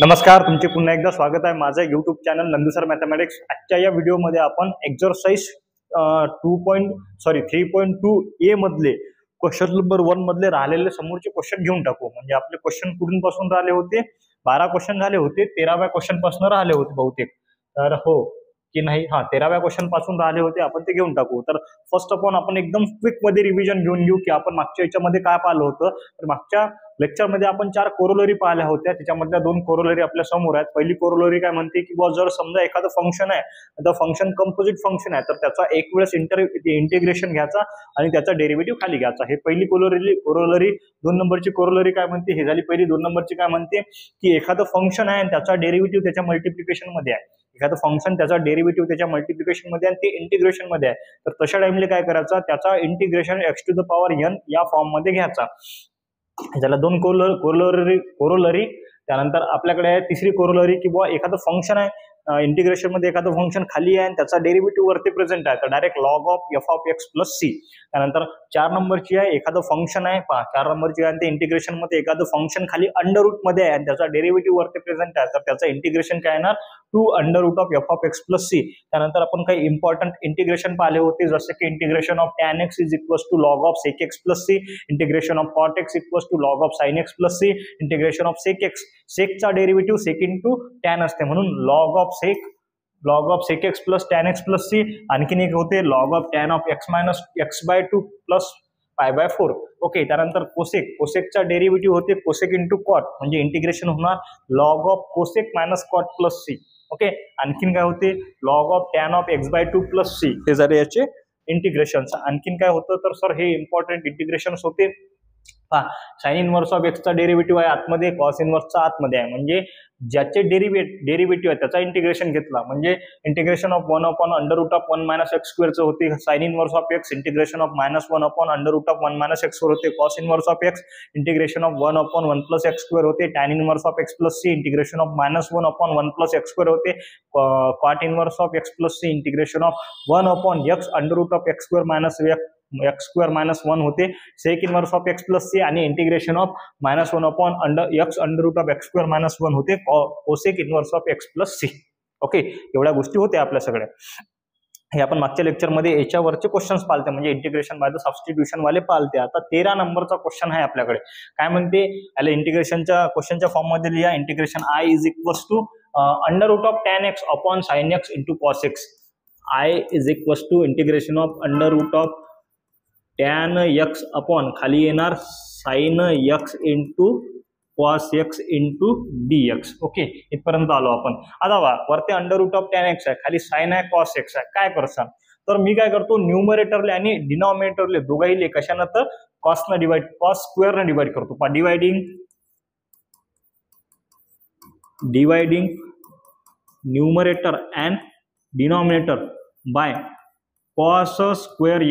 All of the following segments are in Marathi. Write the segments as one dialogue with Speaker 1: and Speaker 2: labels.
Speaker 1: नमस्कार, तुमचे पुन्हा एकदा स्वागत आहे माझं YouTube चॅनल नंदुसर मॅथमॅटिक्स। आजच्या या व्हिडिओमध्ये आपण एक्सरसाइज 3.2 ए मधले क्वेश्चन नंबर 1 मधले राहिलेले समोरचे क्वेश्चन घेऊन टाकू। म्हणजे आपले क्वेश्चन कुठून पासून राहिले होते, 12 क्वेश्चन झाले होते, 13व्या क्वेश्चन पासून राहिले होते बहुतेक। तर हो की नाही, 13व्या क्वेश्चन पासून राहिले होते, आपण ते घेऊन टाकू। तर फर्स्ट ऑफ ऑल आपण एकदम क्विक मध्ये रिव्हिजन घेऊन घेऊ की आपण मागच्या याच्यामध्ये काय पाहिलं होतं। तर मागच्या लेक्चर मध्ये आपण 4 कोरोलरी पाहिल्या होत्या, त्याच्यामधल्या 2 कोरोलरी आपल्या समोर आहेत। पहिली कोरोलरी काय म्हणते की जर समजा एखादं फंक्शन आहे, तर फंक्शन कंपोजिट फंक्शन आहे, तर त्याचा एक वेळेस इंटिग्रेशन घ्यायचा आणि त्याचा डेरिव्हेटिव्ह खाली घ्यायचा। हे पहिली कोरोलरी। 2 नंबरची कोरोलरी काय म्हणते हे झाली पहिली। 2 नंबरची काय म्हणते की एखादं फंक्शन आहे आणि त्याचा डेरिव्हेटिव्ह त्याच्या मल्टिप्लिकेशन मध्ये आहे। एखादं फंक्शन त्याचा डेरिव्हेटिव्ह त्याच्या मल्टिप्लिकेशन मध्ये आणि ते इंटिग्रेशन मध्ये आहे, तर तशा टाइमला काय करायचं, त्याचा integration x to the power n या फॉर्म मध्ये घ्यायचा। त्याला 2 कोरोलरी। त्यानंतर आपल्याकडे तिसरी कोरोलरी की एखादं फंक्शन आहे, इंटिग्रेशन मध्ये एखादं फंक्शन खाली आहे आणि त्याचा डेरिव्हेटिव्ह वरती प्रेझेंट आहे, तर direct log of f of x plus c। त्यानंतर 4 नंबरची आहे, एखादं फंक्शन आहे, 4 नंबरची आहे, ते इंटिग्रेशन मध्ये एखादं फंक्शन खाली अंडर रूट मध्ये आहे आणि त्याचा डेरिव्हेटिव्ह वरती प्रेझेंट आहे, तर त्याचं इंटिग्रेशन काय येणार, 2 under root of f of x plus c। त्यानंतर आपण काही इम्पॉर्टंट इंटिग्रेशन पाहिले होते, जसे की integration of tan x is equals to log of sec x plus c, integration of cot x equals to log of sin x plus c, integration of sec x, sec चा डेरिव्हेटिव्ह sec इंटू tan असते, म्हणून log of sec x plus tan x plus c। आणखीन एक होते log of tan of x minus x by 2 plus pi by 4। Okay, त्यानंतर कोसेकचा डेरिव्हेटिव्ह होते कोसेक इंटू कॉट, म्हणजे इंटिग्रेशन होणार log of cosec minus cot plus c. Okay, आणखीन काय होते log of tan of x by 2 plus C, हे झाले याचे इंटिग्रेशन। आणखीन काय होतं, तर सर हे इम्पॉर्टंट इंटिग्रेशन होते। साइन इनवर्स ऑफ एक्सचा डेरिव्हेटिव्ह आहे आतमध्ये, कॉस इनवर्सचा आतमध्ये आहे, म्हणजे ज्याचे डेरिव्हेटिव्ह आहे त्याचा इंटिग्रेशन घेतला, म्हणजे integration of 1 upon under root of 1 minus x स्क्वेअरचं होते sine inverse of x, integration of -1 upon under root of 1 minus x वर होते cos inverse of x, integration of 1 upon 1 plus x square होते tan inverse of x plus c, integration of -1 upon 1 plus x square होते cot inverse of x plus c, integration of 1 upon x under root of x square minus x square minus 1 होते sec inverse of x plus c, आणि integration of -1 upon x under root of x square minus 1 होते cosec inverse of x plus c. Okay, एवढ्या गोष्टी होत्या आपल्या सगळ्या। हे आपण मागच्या लेक्चरमध्ये याच्यावरचे क्वेश्चन्स पालते, म्हणजे इंटिग्रेशन बाय द सबस्टिट्यूशन वाले पालते। आता 13 नंबरचा क्वेश्चन आहे आपल्याकडे, काय म्हणते याला इंटिग्रेशनच्या क्वेश्चनच्या फॉर्म मध्ये लिहा, integration i is equals to under root of tan x upon sin x into cos x। i is equals to integration of under root of tan x upon खाली येणार sin x into cos x into dx। Okay, इथपर्यंत आलो आपण। आता वरती under root of tan x आहे, खाली sin आहे cos x आहे, काय करसान, तर मी काय करतो न्यूमरेटरले आणि डिनॉमिनेटरले दोघाहीले कशाने, तर cos स्क्वेअर ने डिवाइड करतो। Dividing numerator and denominator by cos square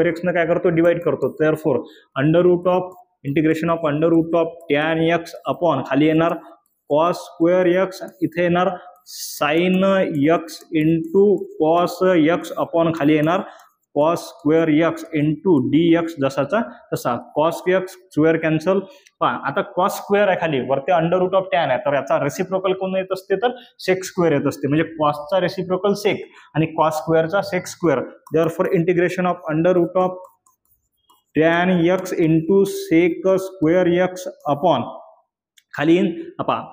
Speaker 1: x ने काय करतो डिवाइड करतो। Therefore under root of integration of under root of tan x upon खाली येणार cos स्क्वेअर x, इथे येणार sin x into cos x upon खाली येणार cos square x into dx, जसाचा तसा cos x स्क्वेअर कॅन्सल। आता cos स्क्वेअर आहे खाली, वरती अंडर रूट ऑफ tan आहे, तर याचा रेसिप्रोकल कोण येत असते, तर sec स्क्वेअर येत असते, म्हणजे cosचा रेसिप्रोकल sec आणि cos स्क्वेअरचा sec square. Therefore integration of under root of tan x into sec square x upon खाली येईन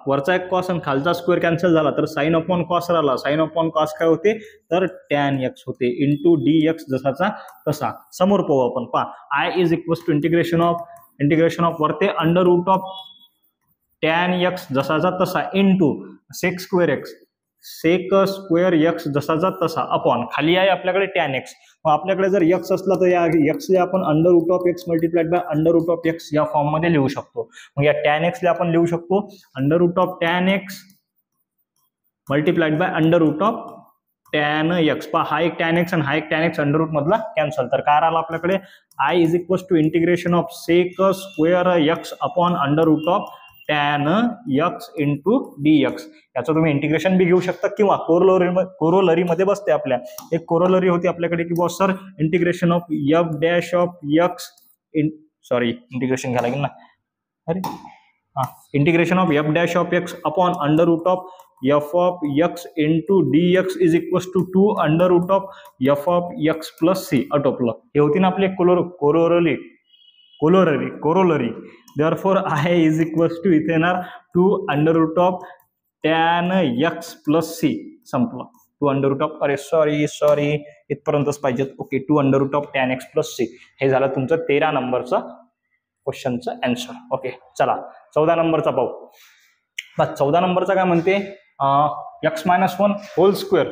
Speaker 1: वरचा एक कॉस आणि खालचा स्क्वेअर कॅन्सल झाला, तर साइन अपॉन कॉस राहिला, साइन अपॉन कॉस काय होते, तर tan x होते इंटू dx, जसाचा तसा। समोर पाहू आपण, i is equals to integration of वरते under root of tan x जसाचा तसा इंटू सेक स्क्वेअर x जसाचा तसा अपॉन खाली आहे आपल्याकडे tan x। आपल्याकडे जर x असला तर या x ले आपण under root of x multiplied by under root of x या फॉर्म मध्ये लिहू शकतो। मग या tan x ले आपण लिहू शकतो under root of tan x multiplied by under root of tan x। हा एक tan x आणि हा एक tan x अंडर रूट मधला कॅन्सल, तर काय राहिला आपल्याकडे i is equals to integration of sec square x upon under root of tan x into dx। याचं तुम्ही इंटिग्रेशन बी घेऊ शकता किंवा कोरोलरी मध्ये बसते आपल्या। एक कोरोलरी होती आपल्याकडे की sir integration of f dash of x integration घ्यायला लागेल ना, अरे integration of f dash of x upon under root of f of x into d x is equals to 2 under root of f of x plus c आटोपलं. हे होती ना आपली corollary. Therefore I is equals to इथे येणार 2 under root of tan x plus c. संपलं. 2 अंडर रूट ऑफ सॉरी इथपर्यंतच पाहिजेत. Okay, 2 under root of tan x plus C. हे झालं तुमचं 13 नंबरचं क्वेश्चनचं आन्सर. ओके, चला 14 नंबरचा पाहू. बस 14 नंबरचा काय म्हणते, x-1 होल स्क्वेअर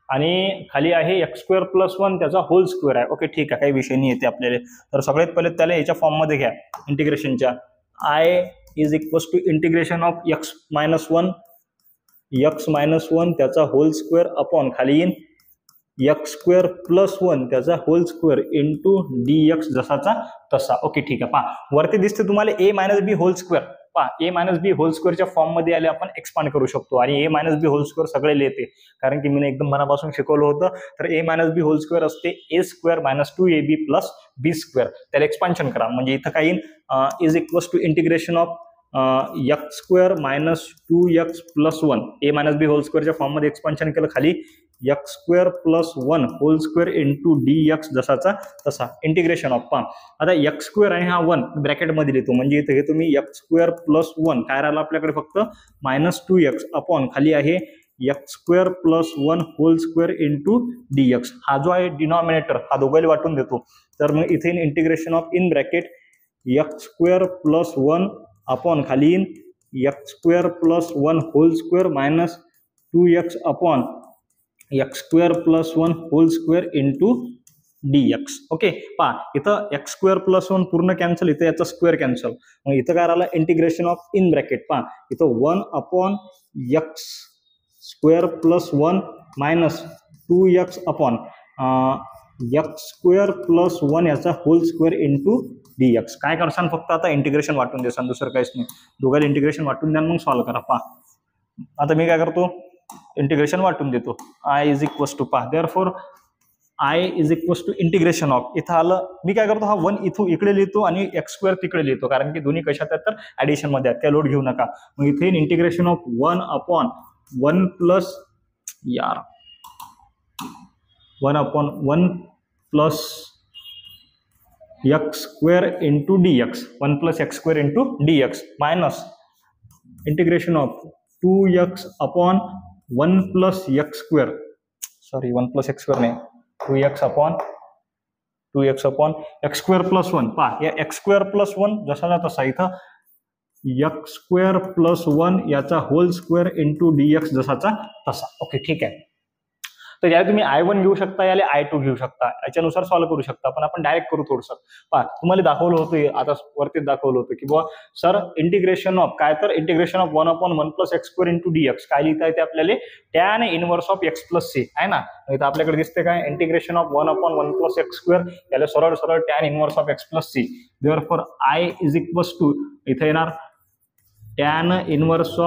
Speaker 1: आणि खाली आहे x²+1 त्याचा होल स्क्वेअर आहे. ओके, ठीक आहे, काही विषय नाही येते आपल्याला. तर सगळ्यात पहिले त्याला याच्या फॉर्ममध्ये घ्या इंटिग्रेशनच्या. I is equals to integration of x-1 त्याचा होल स्क्वेअर अपॉन खाली येईन x²+1 त्याचा होल स्क्वेअर इंटू dx जसाचा तसा. ओके, ठीक आहे. पहा वरती दिसते तुम्हाला a-b होल स्क्वेअर. पहा a-b होल स्क्वेअरच्या फॉर्म मध्ये आले आपण एक्सपांड करू शकतो आणि a-b होल स्क्वेअर सगळे लिहिते कारण की मी एकदम मनापासून शिकवलं होतं. तर a-b होल स्क्वेअर असते a² - 2ab + b². त्याला एक्सपान्शन करा म्हणजे इथं काय येईल, is equals to integration of x² - 2x+1 a-b whole स्क्वेअरच्या फॉर्म मध्ये एक्सपान्शन केलं खाली x²+1 whole square into dx जसाचा तसा. इंटिग्रेशन ऑफ पहा आता x² आणि हा 1 ब्रॅकेटमध्ये लिहितो म्हणजे इथे घेतो मी x²+1 काय राहिलं आपल्याकडे फक्त -2x अपॉन खाली आहे x²+1 whole square into dx. हा जो आहे डिनॉमिनेटर हा दोघांना वाटून देतो. तर मग इथे integration of in bracket x²+1 upon खाली in x²+1 whole square -2x upon x²+1 whole square into dx. Okay, पहा इथं x²+1 पूर्ण कॅन्सल, इथं याचा स्क्वेअर कॅन्सल. मग इथं काय राहिलं इंटिग्रेशन ऑफ इन ब्रॅकेट. पहा इथं 1 upon x²+1 -2x upon x²+1 याचा होल स्क्वेअर इंटू dx. काय करसान फक्त आता इंटिग्रेशन वाटून देसान, दुसरं काहीच नाही. दोघांना इंटिग्रेशन वाटून द्या मग सॉल्व्ह करा. पहा आता मी काय करतो, इंटिग्रेशन वाटून देतो. आय इज इक्वल्स टू पहा therefore I is equals to integration of इथं आलं मी काय करतो, हा 1 इथून इकडे लिहितो आणि x² तिकडे लिहितो कारण की दोन्ही कशात आहेत तर ऍडिशन मध्ये आहेत, त्या लोड घेऊ नका. मग इथे integration of 1 upon 1 plus x² into dx 1 + x² into dx minus integration of 2x upon 1 + x². Sorry 1 + x² नाही 2x अपॉन x²+1. पहा या x²+1 जसाला तसा इथं x²+1 याचा होल स्क्वेअर इंटू dx जसाचा तसा. ओके, ठीक आहे. तर याला तुम्ही I1 घेऊ शकता, याला I2 घेऊ शकता, याच्यानुसार सॉल्व्ह करू शकता. पण आपण डायरेक्ट करू थोडंसं. पहा तुम्हाला दाखवलं होतं, आता वरतीच दाखवलं होतं की बुवा सर इंटिग्रेशन ऑफ काय तर integration of 1 upon 1 + x² into dx काय लिहिता येते आपल्याला tan inverse of x + c आहे ना. इथं आपल्याकडे दिसते काय इंटिग्रेशन ऑफ 1 अपॉन 1 + x², याला सरळ tan inverse of x + c. Therefore I is equals to इथे येणार tan inverse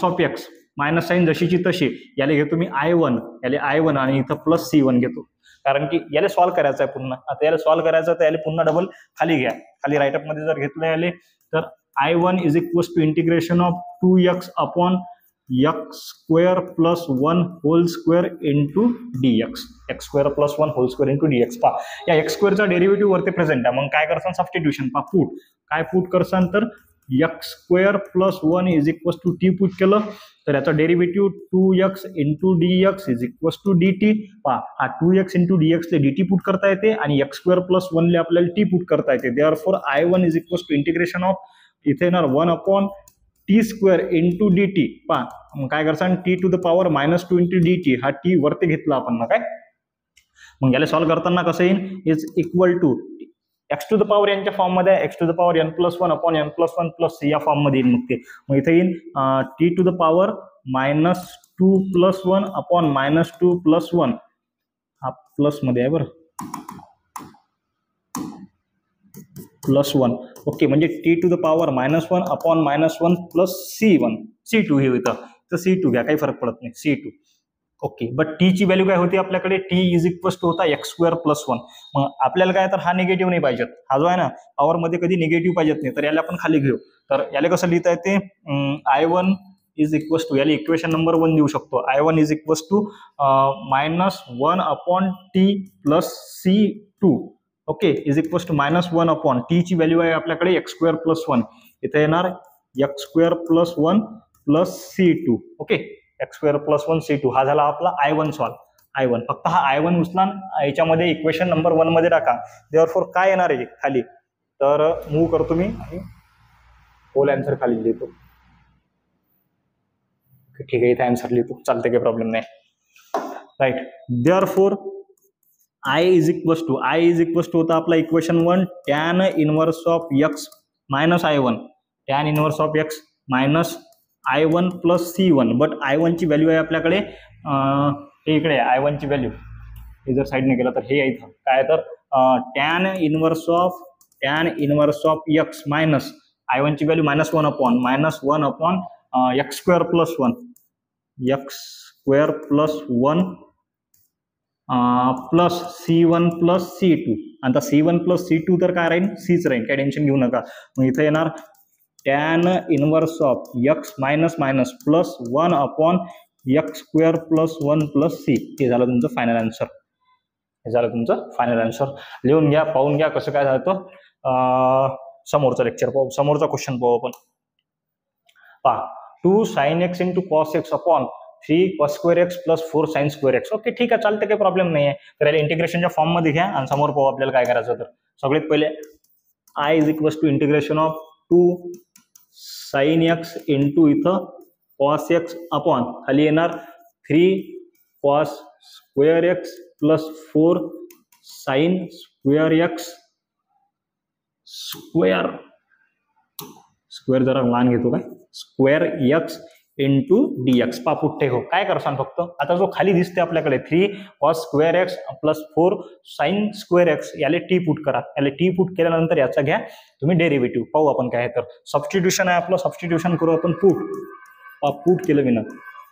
Speaker 1: of x minus sine जशीची तशी. याला घेतो मी I1 आणि इथं +C1 घेतो कारण की याला सॉल्व्ह करायचं आहे पुन्हा. आता याला सॉल्व्ह करायचं तर याला पुन्हा डबल खाली घ्या. खाली राईटअप मध्ये जर घेतलं याले तर I1 is equals to integration of 2x upon x²+1 whole square into dx x²+1 whole square into dx. पहा या x² चा डेरिव्हेटिव्ह वरती प्रेझेंट आहे. मग काय करसान सबस्टिट्यूशन. पहा पुट करसान तर x²+1 is equals to t put केलं तर याचा derivative 2x into dx is equals to dt. पहा हा 2x इंटू dx ले dt पुट करता येते आणि x²+1 ले आपल्याला t पुट करता येते. Therefore I1 is equals to integration of इथे येणार 1 अपॉन t² इंटू dt. पहा मग काय करसान t to the power -2 into dt हा t वरती घेतला आपण ना काय. मग याला सॉल्व्ह करताना कसं येईल is equal to x to the power यांच्या फॉर्म मध्ये x to the power n+1 upon n+1 + c या फॉर्म मध्ये येईल. मग इथे येईल t to the power -2+1 upon -2+1 हा प्लस मध्ये आहे बरं +1. ओके म्हणजे t to the power -1 upon -1 + c2 हे होतं. तर c2 घ्या काही फरक पडत नाही c2 ओके, बट टी ची व्हॅल्यू काय होती आपल्याकडे, टी इज इक्वल्स टू होता एक्स स्क्वेअर प्लस वन. मग आपल्याला काय तर हा निगेटिव्ह नाही पाहिजेत, हा जो आहे ना पॉवर मध्ये कधी निगेटिव्ह पाहिजेत नाही, तर याला आपण खाली घेऊ. तर याला कसं लिहिता येते, I1 इज इक्वल्स टू, याला इक्वेशन नंबर 1 देऊ शकतो. I1 is equals to -1 upon t plus C2. Okay, is equals to -1 upon t ची व्हॅल्यू आहे आपल्याकडे एक्स स्क्वेअर प्लस वन, इथे येणार x square plus one plus C2. Okay, x square plus 1 C2 हा झाला आपला I1 सॉल्व. I1 फक्त हा I1 उचला याच्यामध्ये इक्वेशन नंबर 1 मध्ये टाका. देअरफॉर काय येणार आहे खाली, तर मूव्ह करतो मी आणि होल आन्सर खाली लिहितो. ठीक आहे, इथे आन्सर लिहितो, चालते, काही प्रॉब्लेम नाही. Right, therefore I is equals to होता आपला equation 1 tan inverse of x minus I1, tan inverse of x minus I1 plus C1. But I1 ची व्हॅल्यू आहे आपल्याकडे हे इकडे I1 ची व्हॅल्यू हे जर साईडने गेला तर हे इथं काय, तर tan inverse of x minus I1 ची value -1 upon x square plus one plus C1 plus C2. आता C1 प्लस C2 तर काय राहील, Cच राहील, काय टेन्शन घेऊ नका. मग इथे येणार tan inverse of x minus plus 1 upon x square plus 1 plus C. हे झालं तुमचं फायनल आन्सर. लिहून घ्या, पाहून घ्या कसं काय झालं. समोरचं लेक्चर पाहू, समोरचा क्वेश्चन पाहू आपण. पहा, 2 sin x into cos x upon 3 cos square x plus 4 sin square x. Okay, ठीक आहे, चालतं, काही प्रॉब्लेम नाही आहे. तर याला इंटिग्रेशनच्या फॉर्म मध्ये घ्या आणि समोर पाहू आपल्याला काय करायचं. तर सगळ्यात पहिले I is equals to integration of 2 sin x into इथं cos x अपॉन खाली येणार 3 cos square x plus 4 sin square x square जरा लहान घेतो काय, स्क्वेअर एक्स इंटू डीएक्स. पुठ्ठे हो, काय करसान फक्त आता जो खाली दिसते आपल्याकडे 3 cos square x plus 4 sin square x, याला टी पुट करा. याला टी पुट केल्यानंतर याचा घ्या तुम्ही डेरिव्हेटिव्ह. पाहू आपण काय, तर सबस्टिट्यूशन आहे आपलं, सबस्टिट्यूशन करू आपण. पुट केलं मी ना,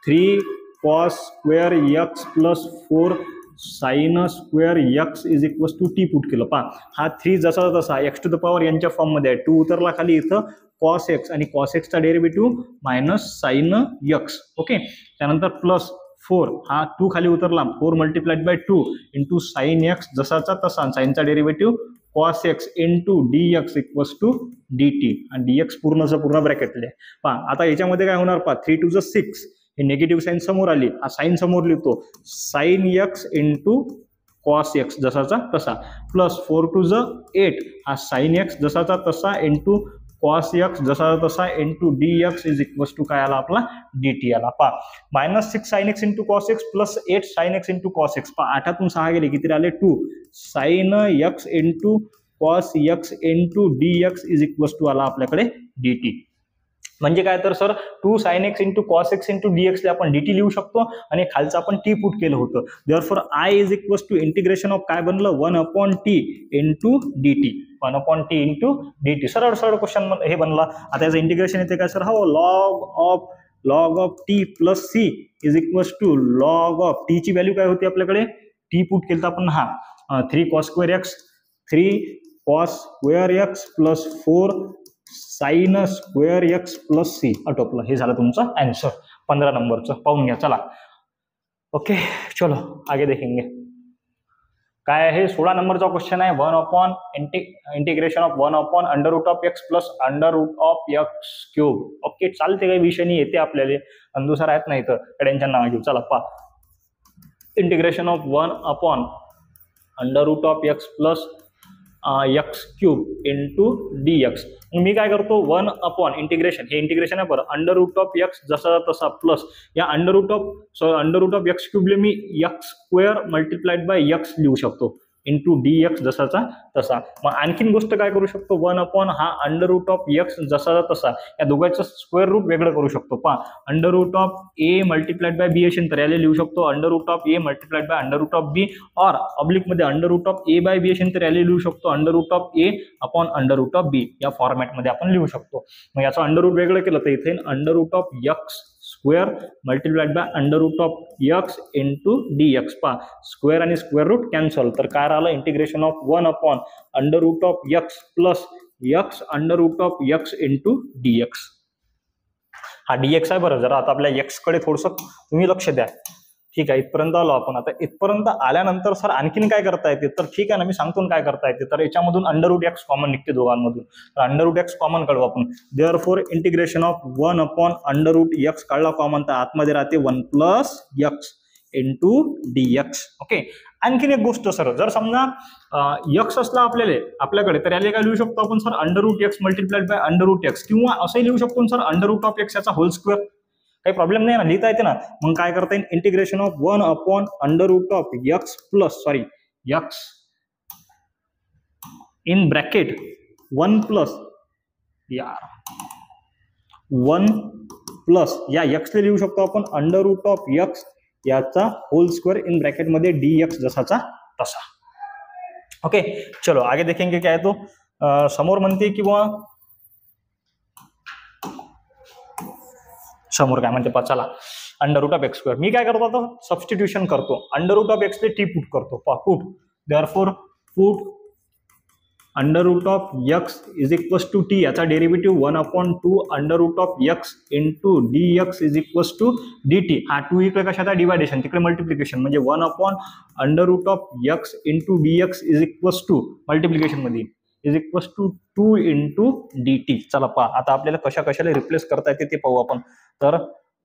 Speaker 1: 3 cos square x plus 4 sin square x is equals to t put केलं. हा 3 जसा तसा एक्स टू द पॉवर यांच्या फॉर्म मध्ये आहे. 2 उतरला खाली, इथं cos एक्स आणि cos एक्सचा derivative minus sin x. Okay, त्यानंतर प्लस 4 हा 2 खाली उतरला, 4 multiplied by 2 into sin x जसाचा तसा, साईनचा derivative cos x into dx equals to dt. आणि dx पूर्ण ब्रॅकेटले. आता याच्यामध्ये काय होणार, 3 टू 6, हे निगेटिव्ह साईन समोर आली, हा साईन समोर लिहितो, sin x into cos x जसाचा तसा, प्लस 4 टू 8, हा sin एक्स जसाचा तसा इंटू cos एक्स जसा तसा into dx is equals to काय आला आपला dt आला. -6 sin x into cos x plus 8 sin x into cos x. 8तून 6 गेले, किती राहिले 2 sin x into cos x into dx is equals to आला आपल्याकडे dt. म्हणजे काय, तर सर 2 sin x into cos x into dx आपण dt लिहू शकतो आणि खालचं आपण t पुट केलं होतं. Therefore I is equals to integration of काय बनलं, 1 upon t into dt. 1 upon t into dt. सरळ क्वेश्चन हे बनला. आता याचं इंटिग्रेशन येते काय सर, हो log of t plus c is equals to log of t ची व्हॅल्यू काय होती आपल्याकडे, t पुट केलं आपण, 3 cos square x plus 4 sin square x plus c. आटोपलं, हे झालं तुमचं आन्सर 15 नंबरचं. पाहून घ्या, चला. ओके, चलो आगे देखेंगे. काय आहे, 16 नंबरचा क्वेश्चन आहे. 1 upon integration of 1 upon under root of x plus under root of x cube. Okay, चालते, काही विषय नाही, येते आपल्याला. अनुसार आहेत नाही तर टेन्शन नाव घेऊ. चला integration of 1 upon under root of x plus x cube into dx. मी काय करतो, 1 अपॉन इंटिग्रेशन, हे इंटिग्रेशन आहे बरं, अंडर रूट ऑफ एक्स जसा तसा प्लस या अंडर रूट ऑफ एक्स क्यूबले मी x square multiplied by x लिहू शकतो इंटू dx जसाचा तसा. मग आणखीन गोष्ट काय करू शकतो, 1 अपॉन हा अंडर रूट ऑफ एक्स जसाचा तसा, या दोघांचं स्क्वेअर रूट वेगळं करू शकतो. Under root of a multiplied by b असेल तर याला लिहू शकतो under root of a multiplied by under root of b, और ऑब्लिक मध्ये under root of a by b असेल तर याला लिहू शकतो under root of a upon under root of b. या फॉर्मॅटमध्ये आपण लिहू शकतो. मग याचं अंडर रूट वेगळं केलं तर इथे under root of x square multiplied by under root of x into d x. पहा स्क्वेअर आणि स्क्वेअर रूट कॅन्सल, तर काय राहिलं integration of 1 upon under root of x plus x under root of x into d x. हा डीएक्स आहे बरं. जरा आता आपल्या एक्स कडे थोडंसं तुम्ही लक्ष द्या. ठीक आहे, इथपर्यंत आलो आपण. आता इथपर्यंत आल्यानंतर सर आणखीन काय करता येते, तर ठीक आहे ना, मी सांगतो काय करता येते. तर याच्यामधून अंडर रूट एक्स कॉमन निघते दोघांमधून, तर अंडर रूट एक्स कॉमन काढू आपण. Therefore integration of 1 upon under root x काढला कॉमन, तर आतमध्ये राहते 1 plus x into d x. Okay. आणखीन एक गोष्ट सर, जर समजा एक्स असला आपल्याकडे, तर याला काय लिहू शकतो आपण sir, under root x multiplied by under root x, किंवा असंही लिहू शकतो sir under root of x याचा होल स्क्वेअर. काही प्रॉब्लेम नाही ना, लिहिता येते ना. मग काय करता येईल, integration of 1 upon under root of x plus x in bracket 1 plus 1 plus या एक्सला लिहू शकतो आपण अंडर रूट ऑफ एक्स याचा होल स्क्वेअर इन ब्रॅकेट मध्ये डी एक्स जसाचा तसा. ओके, चलो आगे देखेंगे क्या है. तो समोर म्हणते किंवा समोर काय म्हणते, चला under root of x square. मी काय करतो आता, सबस्टिट्यूशन करतो. अंडर रूट ऑफ एक्स ला टी पुट करतो. Put therefore put under root of x is equals to t, याचा derivative 1 upon 2 under root of x into d x is equals to d t. हा 2 इकडे कशाचा डिवायडेशन, तिकडे मल्टिप्लिकेशन, म्हणजे 1 upon under root of x into d x is equals to multiplication मध्ये is equals to 2 into d t. चला पहा आता आपल्याला कशाला रिप्लेस करता येते ते पाहू आपण. तर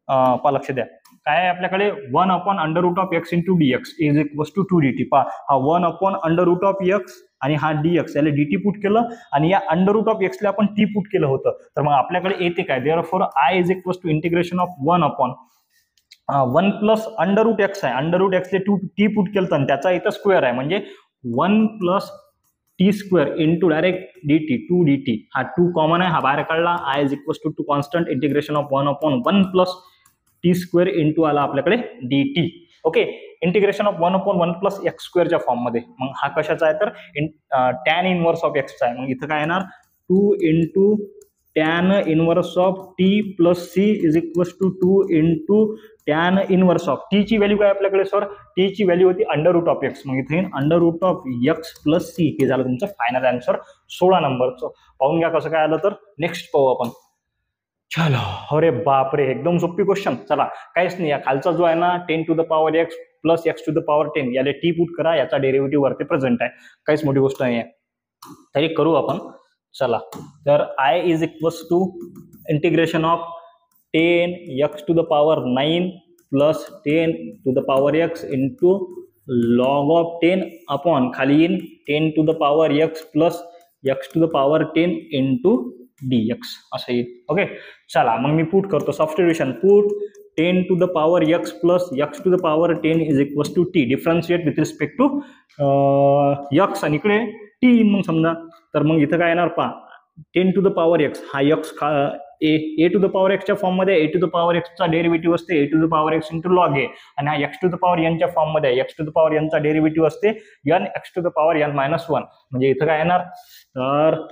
Speaker 1: पहा लक्ष द्या, काय आहे आपल्याकडे 1 upon under root of x into d x is equals to 2 d t. पहा हा 1 upon under root of x आणि हा डी एक्स, याला डी टी पुट केलं आणि या अंडर रूट ऑफ एक्सला आपण टी पुट केलं होतं. तर मग आपल्याकडे येते काय, therefore I is equals to integration of 1 upon 1 plus under root x आहे, अंडर रूट एक्सले 2 टी पुट केलं तर त्याचा इथं स्क्वेअर आहे, म्हणजे 1 plus t square into direct d t 2 d t. हा 2 कॉमन आहे, हा बाहेर काढला. I is equals to constant integration of 1 upon 1 plus t square into आला आपल्याकडे d t. Okay, integration of 1 upon 1 plus x स्क्वेअरच्या फॉर्म मध्ये. मग हा कशाचा आहे, तर टॅन इनवर्स ऑफ एक्सचा आहे. मग इथं काय येणार, 2 into tan inverse of t plus C is equals to 2 into tan inverse of t ची व्हॅल्यू काय आपल्याकडे सर, टी ची व्हॅल्यू होती अंडर रूट ऑफ एक्स. मग इथे under root of x plus C, हे झालं तुमचं फायनल आन्सर 16 नंबरचं. पाहून घ्या कसं काय आलं. तर नेक्स्ट पाहू आपण. चलो, अरे बापरे, एकदम सोपी क्वेश्चन. चला काहीच नाही, या खालचा जो आहे ना 10 to the power x plus x to the power 10, याला टी पुट करा, याचा डेरिव्हेटिव्ह वरती प्रेझेंट आहे. काहीच मोठी गोष्ट नाही आहे, तरी करू आपण. चला, तर I is equals to integration of 10 x to the power 9 plus 10 to the power x into log of 10 upon खाली in 10 to the power x plus x to the power 10 into d x असं येईल. ओके, चला मग मी पुट करतो substitution. Put 10 to the power x plus x to the power 10 is equals to t. Differentiate with respect to x आणि इकडे टी इन. मग समजा तर मग इथं काय येणार, पहा 10 टू द पॉवर एक्स, हा x a to the power एक्सच्या फॉर्म मध्ये ए टू द पॉवर एक्सचा डेरिव्हेटिव्ह असते a to the power x into log a, आणि हा एक्स टू द पॉवर एनच्या फॉर्म मध्ये एक्स टू द पॉवर एनचा डेरिव्हेटिव्ह असते n x to the power n minus 1. म्हणजे इथं काय येणार, तर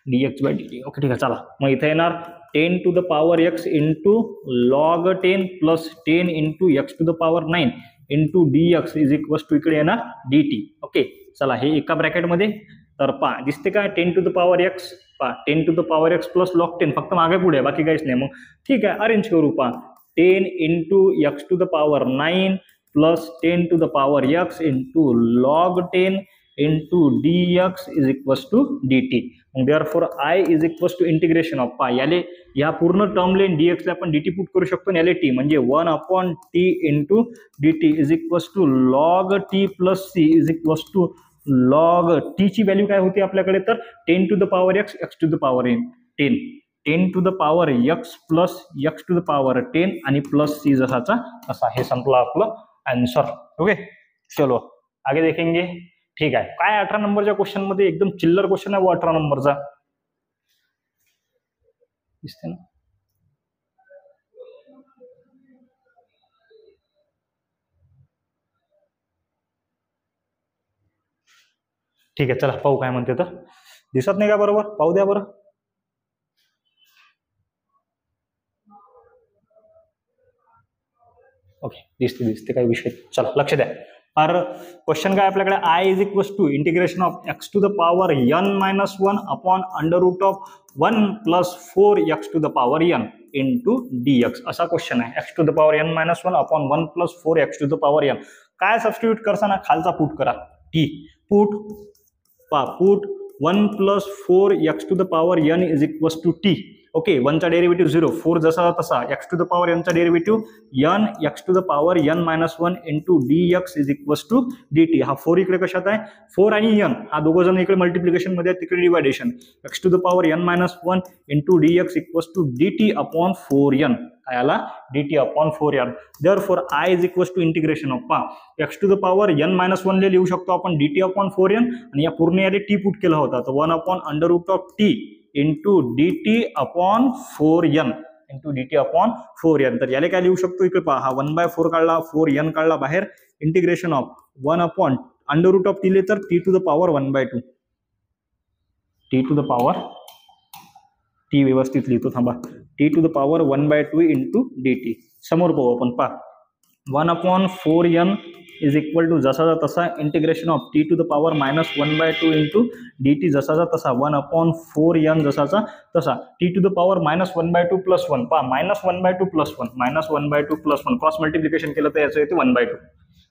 Speaker 1: dx बाय dt. ओके ठीक आहे, चला मग इथे येणार 10 to the power x into log 10 plus 10 into x to the power 9 into dx is equals to इकडे येणार dt. ओके, चला हे एका ब्रॅकेटमध्ये. तर पहा दिसते काय, 10 टू द पॉवर एक्स, पहा 10 to the power x plus log 10, फक्त मागे पुढे बाकी काहीच नाही. मग ठीक आहे, अरेंज करू. पहा 10 into x to the power 9 plus 10 to the power x into log 10 into dx is equals to dt. therefore I is equals to integration of पहा याले या पूर्ण टर्मले dx ला आपण dt पुट करू शकतो, याले t म्हणजे 1 upon t into dt is equals to log t plus c is equals to log t ची व्हॅल्यू काय होती आपल्याकडे, तर 10 to the power x x to the power 10 10 to the power x plus x to the power 10 आणि प्लस c जसाचा तसा. हे संपला आपलं आन्सर. ओके, चलो आगे देखेंगे. ठीक आहे, काय 18 नंबरच्या क्वेश्चन मध्ये एकदम चिल्लर क्वेश्चन आहे वो 18 नंबरचा, दिसते ना. ठीक आहे, चला पाहू काय म्हणते. तर दिसत नाही का बरोबर, पाहू द्या बरं. ओके, दिसते दिसते, काही विषय. चला लक्ष द्या. तर क्वेश्चन काय आपल्याकडे, I is equals to integration of x to the power n minus 1 upon under root of 1 plus 4 x to the power n into dx असा क्वेश्चन आहे. X to the power n minus 1 upon 1 plus 4 x to the power n. काय सबस्टिट्यूट करताना खालचा पुट करा, t put 1 plus 4 x to the power n is equals to T. Okay, 1 चा डेरिव्हेटिव्ह 0, 4 जसा तसा, x to the power n चा derivative n x to the power n minus 1 into dx is equals to dt. हा 4 इकडे कशात आहे, 4 आणि n हा दोघं जण इकडे मल्टिप्लिकेशन मध्ये, तिकडे division. X to the power n minus 1 into dx equals to dt upon 4n. काय आला, dt upon 4n. Therefore I is equals to integration of x to the power n minus 1 लिहू शकतो आपण dt अपॉन 4n, आणि या पूर्ण याला टी पुट केला होता, तर 1 upon under root of t into dt upon 4n into dt upon 4n. तर याला काय लिहू शकतो, इकडे पहा, हा 1/4 काढला, 4n काढला बाहेर, integration of 1 upon under root of t ले तर t to the power 1/2, t to the power, t व्यवस्थित लिहितो थांबा, t to the power 1/2 into dt. समोर पाहू आपण, पहा 1 upon 4n is equal to जसाचा तसा integration of t to the power minus 1/2 into dt जसाचा तसा 1 अपॉन 4n जसाचा तसा t to the power minus 1/2 plus 1. पहा minus 1/2 plus 1, minus 1/2 plus 1, cross multiplication केलं तर याचं येते 1/2.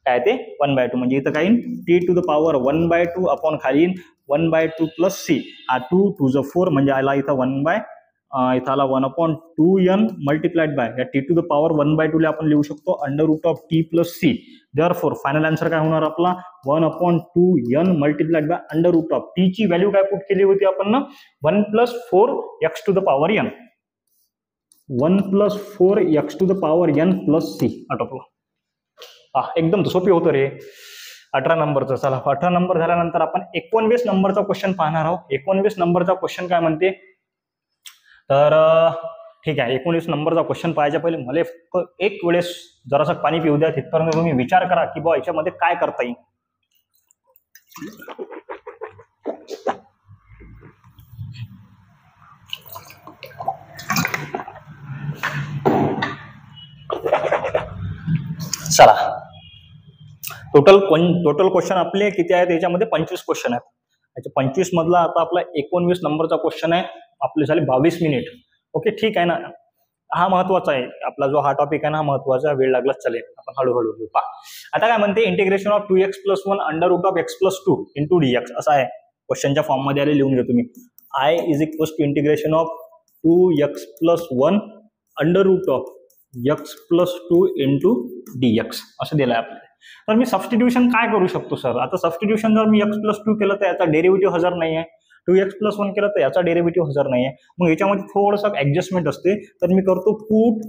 Speaker 1: काय ते 1/2, म्हणजे इथं काही t to the power 1/2 upon खाली 1/2 प्लस सी, हा 2 2 ज 4, म्हणजे आला इथं इथं आला 1 अपॉन 2n मल्टिप्लाइड बाय या टी टू द पॉवर 1/2 आपण लिहू शकतो under root of t plus c. Therefore final answer काय होणार आपला, 1 upon 2n multiplied by under root of t ची व्हॅल्यू काय पुट केली होती आपण ना, 1 plus 4 x to the power n, 1 plus 4 x to the power n plus c. आटोपला. हा एकदम सोपी होतं रे 18 नंबरचं. चला 18 नंबर झाल्यानंतर आपण 19 नंबरचा क्वेश्चन पाहणार आहोत. 19 नंबरचा क्वेश्चन काय म्हणते, तर ठीक आहे, 19 नंबरचा क्वेश्चन पाहायच्या पहिले मला फक्त एक वेळेस जरासं पाणी पिऊ द्या, तिथपर्यंत तुम्ही विचार करा की बा याच्यामध्ये काय करता येईल. चला, टोटल क्वेश्चन आपले किती आहेत, याच्यामध्ये 25 क्वेश्चन आहेत. याच्या 25 मधला आता आपला 19 नंबरचा क्वेश्चन आहे, आपले झाले 22 मिनिट. ओके, ठीक आहे ना, हा महत्वाचा आहे आपला जो हा टॉपिक आहे ना, महत्वाचा, वेळ लागलाच चालेल, आपण हळूहळू घेऊ. पहा आता काय म्हणते, integration of 2x plus 1 under root of x plus 2 into dx असं आहे. क्वेश्चनच्या फॉर्म मध्ये आले, लिहून घ्या तुम्ही. I is equal to integration of 2x plus 1 under root of x plus 2 into dx असं दिलं आहे आपल्याला. तर मी सबस्टिट्यूशन काय करू शकतो सर, आता सबस्टिट्यूशन जर मी x प्लस 2 केलं तर याचा डेरिव्हेटिव्ह हजर नाही आहे, 2x प्लस 1 केलं तर याचा डेरिव्हेटिव्ह हजर नाही आहे. मग याच्यामध्ये थोडंसं ऍडजस्टमेंट असते, तर मी करतो put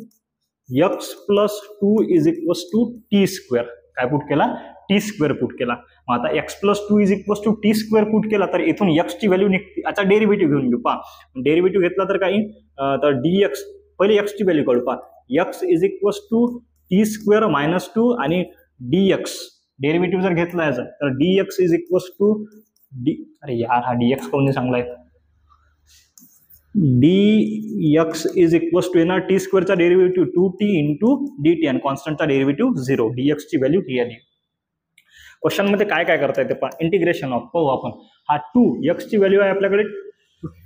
Speaker 1: x plus 2 is equals to t square. काय पुट केला, टी स्क्वेअर पुट केला. मग आता x plus 2 is equals to t square put केला तर इथून x ची व्हॅल्यू निघते. आता डेरिव्हेटिव्ह घेऊन घेऊ. पहा डेरिव्हेटिव्ह घेतला तर काही, तर dx, पहिले x ची व्हॅल्यू काढू. पहा x is equals to t square minus 2 आणि dx डेरिव्हेटिव्ह जर घेतला याचा तर dx इज इक्वल्स टू अरे यार हा dx कोण चांगला आहे, dx इज इक्वल्स टू येणार टी स्क्वेअरचा डेरिव्हेटिव्ह 2t इंटू dt आणि कॉन्स्टंटचा डेरिव्हेटिव्ह 0. dx ची व्हॅल्यू ही आली. क्वेश्चन मध्ये काय काय करता येते पहा, इंटिग्रेशन ऑफ पाहू आपण. हा 2x ची व्हॅल्यू आहे आपल्याकडे,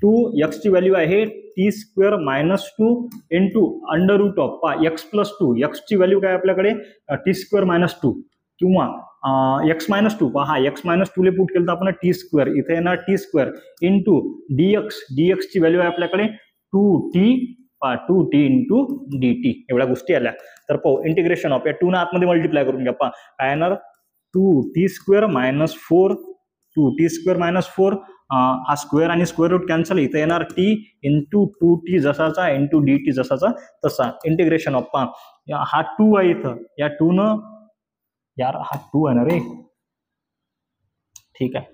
Speaker 1: 2x ची व्हॅल्यू आहे t square minus 2 into under root of पहा x प्लस 2. x ची व्हॅल्यू काय आपल्याकडे, टी स्क्वेअर मायनस 2 किंवा x मायनस 2. पहा हा x मायनस 2 ले पुट केलं तर आपण टी स्क्वेअर, इथे येणार टी स्क्वेअर इंटू dx ची व्हॅल्यू आहे आपल्याकडे 2t इंटू dt. एवढ्या गोष्टी आल्या. तर पाहू इंटिग्रेशन ऑफ या 2 ना आतमध्ये मल्टिप्लाय करून घ्या. पहा काय येणार, 2t square minus 4, 2t square minus 4, हा स्क्वेअर आणि स्क्वेअर रूट कॅन्सल, इथे येणार t इंटू 2t जसाचा इंटू dt जसाचा तसा. इंटिग्रेशन ऑफ पहा हा 2 आहे इथं, या 2 न यार हा 2 आहे ना रे, ठीक आहे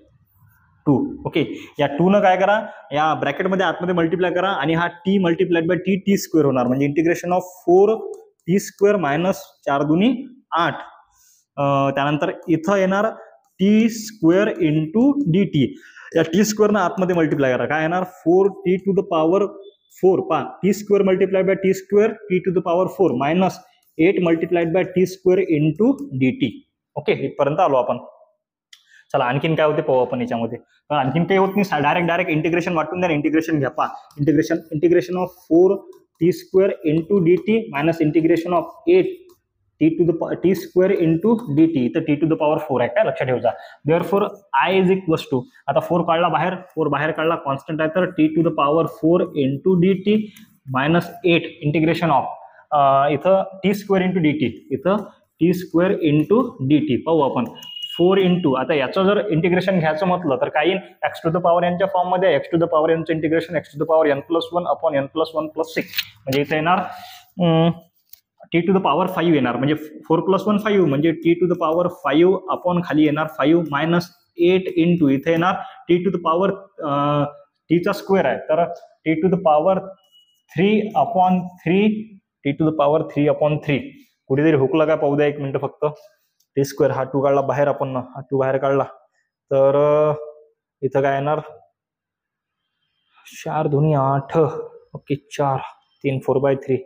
Speaker 1: 2. ओके, या 2 न काय करा, या ब्रॅकेटमध्ये आतमध्ये मल्टिप्लाय करा आणि हा t multiplied by t square होणार, म्हणजे integration of 4t square minus 4 दुनी 8. त्यानंतर इथं येणार टी स्क्वेअर इंटू dt, या टी स्क्वेअर ना आतमध्ये मल्टिप्लाय करा, काय येणार 4t टू द पॉवर 4. पहा t square multiply by t square t to the power 4 minus 8 multiplied by t square into d t. Okay, इथपर्यंत आलो आपण. चला आणखीन काय होते पाहू आपण याच्यामध्ये. तर आणखीन काही होत नाही, डायरेक्ट इंटिग्रेशन वाटून द्या, इंटिग्रेशन घ्या. पहा integration of 4 t square into d t minus integration of 8 t square into d t. तर टी टू द पॉवर 4 आहे, काय लक्षात ठेवजा. Therefore I is equals to, आता 4 काढला बाहेर, 4 बाहेर काढला, कॉन्स्टंट आहे, तर t to the power 4 into d t minus 8 integration of इथं t square into d t, इथं t square into d t. पाहू आपण 4 इंटू, आता याचं जर इंटिग्रेशन घ्यायचं म्हटलं तर काही एक्स टू द पॉवर एनच्या फॉर्म मध्ये, एक्स टू द पॉवर एनचं integration x to the power n plus 1 upon n plus 1 plus 6, म्हणजे इथे येणार टी टू द पॉवर 5 येणार, म्हणजे 4 प्लस 1 5, म्हणजे t to the power 5 upon खाली येणार 5 मायनस 8 इंटू इथे येणार टी टू द पॉवर टीचा स्क्वेअर आहे, तर t to the power 3 upon 3, t to the power 3 upon 3. कुठेतरी हुकला काय पाहू द्या, एक मिनिट फक्त. टी स्क्वेअर हा 2 काढला बाहेर, आपण हा 2 बाहेर काढला, तर इथं काय येणार 4 2 8. ओके, 4 3 4/3.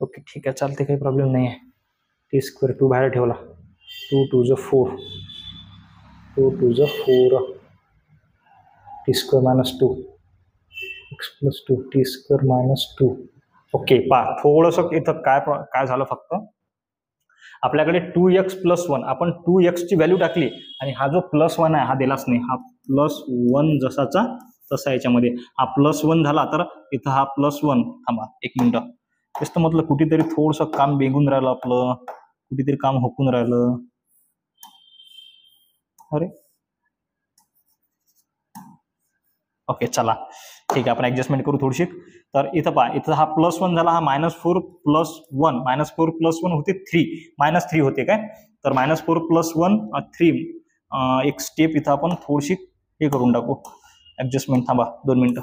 Speaker 1: ओके ठीक आहे, चालते, काही प्रॉब्लेम नाही आहे. टी स्क्वेअर 2 बाहेर ठेवला, 2 2 4, 2 2 4, t square minus 2 x plus 2 T square minus 2. Okay, पहा थोडंसं इथं काय झालं, फक्त आपल्याकडे 2x प्लस 1, आपण 2x ची व्हॅल्यू टाकली आणि हा जो प्लस 1 आहे हा दिलाच नाही, हा प्लस 1 जसाचा तसा याच्यामध्ये हा प्लस 1 झाला, तर इथं हा प्लस 1. थांबा एक मिनिट, तेच तर म्हटलं कुठेतरी थोडंसं काम बेगून राहिलं आपलं, कुठेतरी काम हुकून राहिलं. अरे ओके चला ठीक आहे, आपण ऍडजस्टमेंट करू थोडीशी. तर इथं पहा, इथं हा प्लस 1 झाला, हा -4 प्लस 1, -4 प्लस 1 होते 3, -3 होते काय, तर -4 प्लस 1 3. एक स्टेप इथं आपण थोडीशी हे करून टाकू, ऍडजस्टमेंट. थांबा 2 मिनिटं,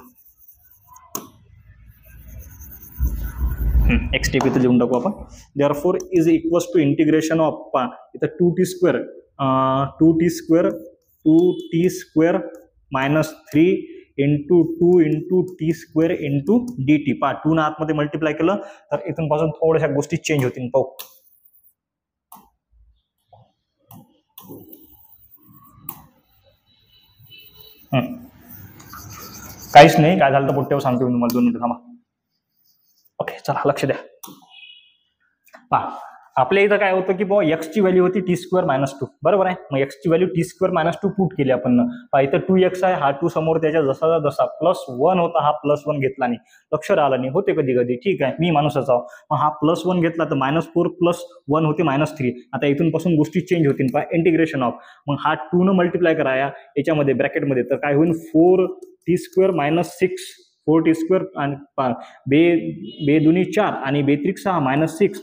Speaker 1: एक स्टेप इथं लिहून टाकू आपण. Therefore is equals to integration of, इथं 2t square minus 3 into 2 into t square into d t. पहा 2 ना आतमध्ये मल्टिप्लाय केलं तर इथून पासून थोड्याशा गोष्टी चेंज होतील. पाहू, काहीच नाही, काय झालं तर पोट्यावर सांगतो मी तुम्हाला, 2 मिनिटं थांबा. ओके चला लक्ष द्या. पहा आपल्या इथं काय होतं की बुवा एक्स ची व्हॅल्यू होती टी स्क्वेअर मायनस 2, बरोबर आहे. मग एक्स ची value T square minus 2 put केली आपण. इथं 2x आहे, हा 2 समोर त्याच्या जसा जसा प्लस 1 होता, हा प्लस 1 घेतला नाही, लक्ष राहिलं नाही, होते कधी कधी, ठीक आहे, मी माणूसच आहो. मग हा प्लस 1 घेतला तर -4 प्लस 1 होते -3. आता इथून पासून गोष्टी चेंज होतील. पहा इंटिग्रेशन ऑफ, मग हा 2 न मल्टिप्लाय करा याच्यामध्ये ब्रॅकेटमध्ये, तर काय होईल 4t square minus 6, 4t square आणि बे दुनी 4 आणि बेत्रिक 6 -6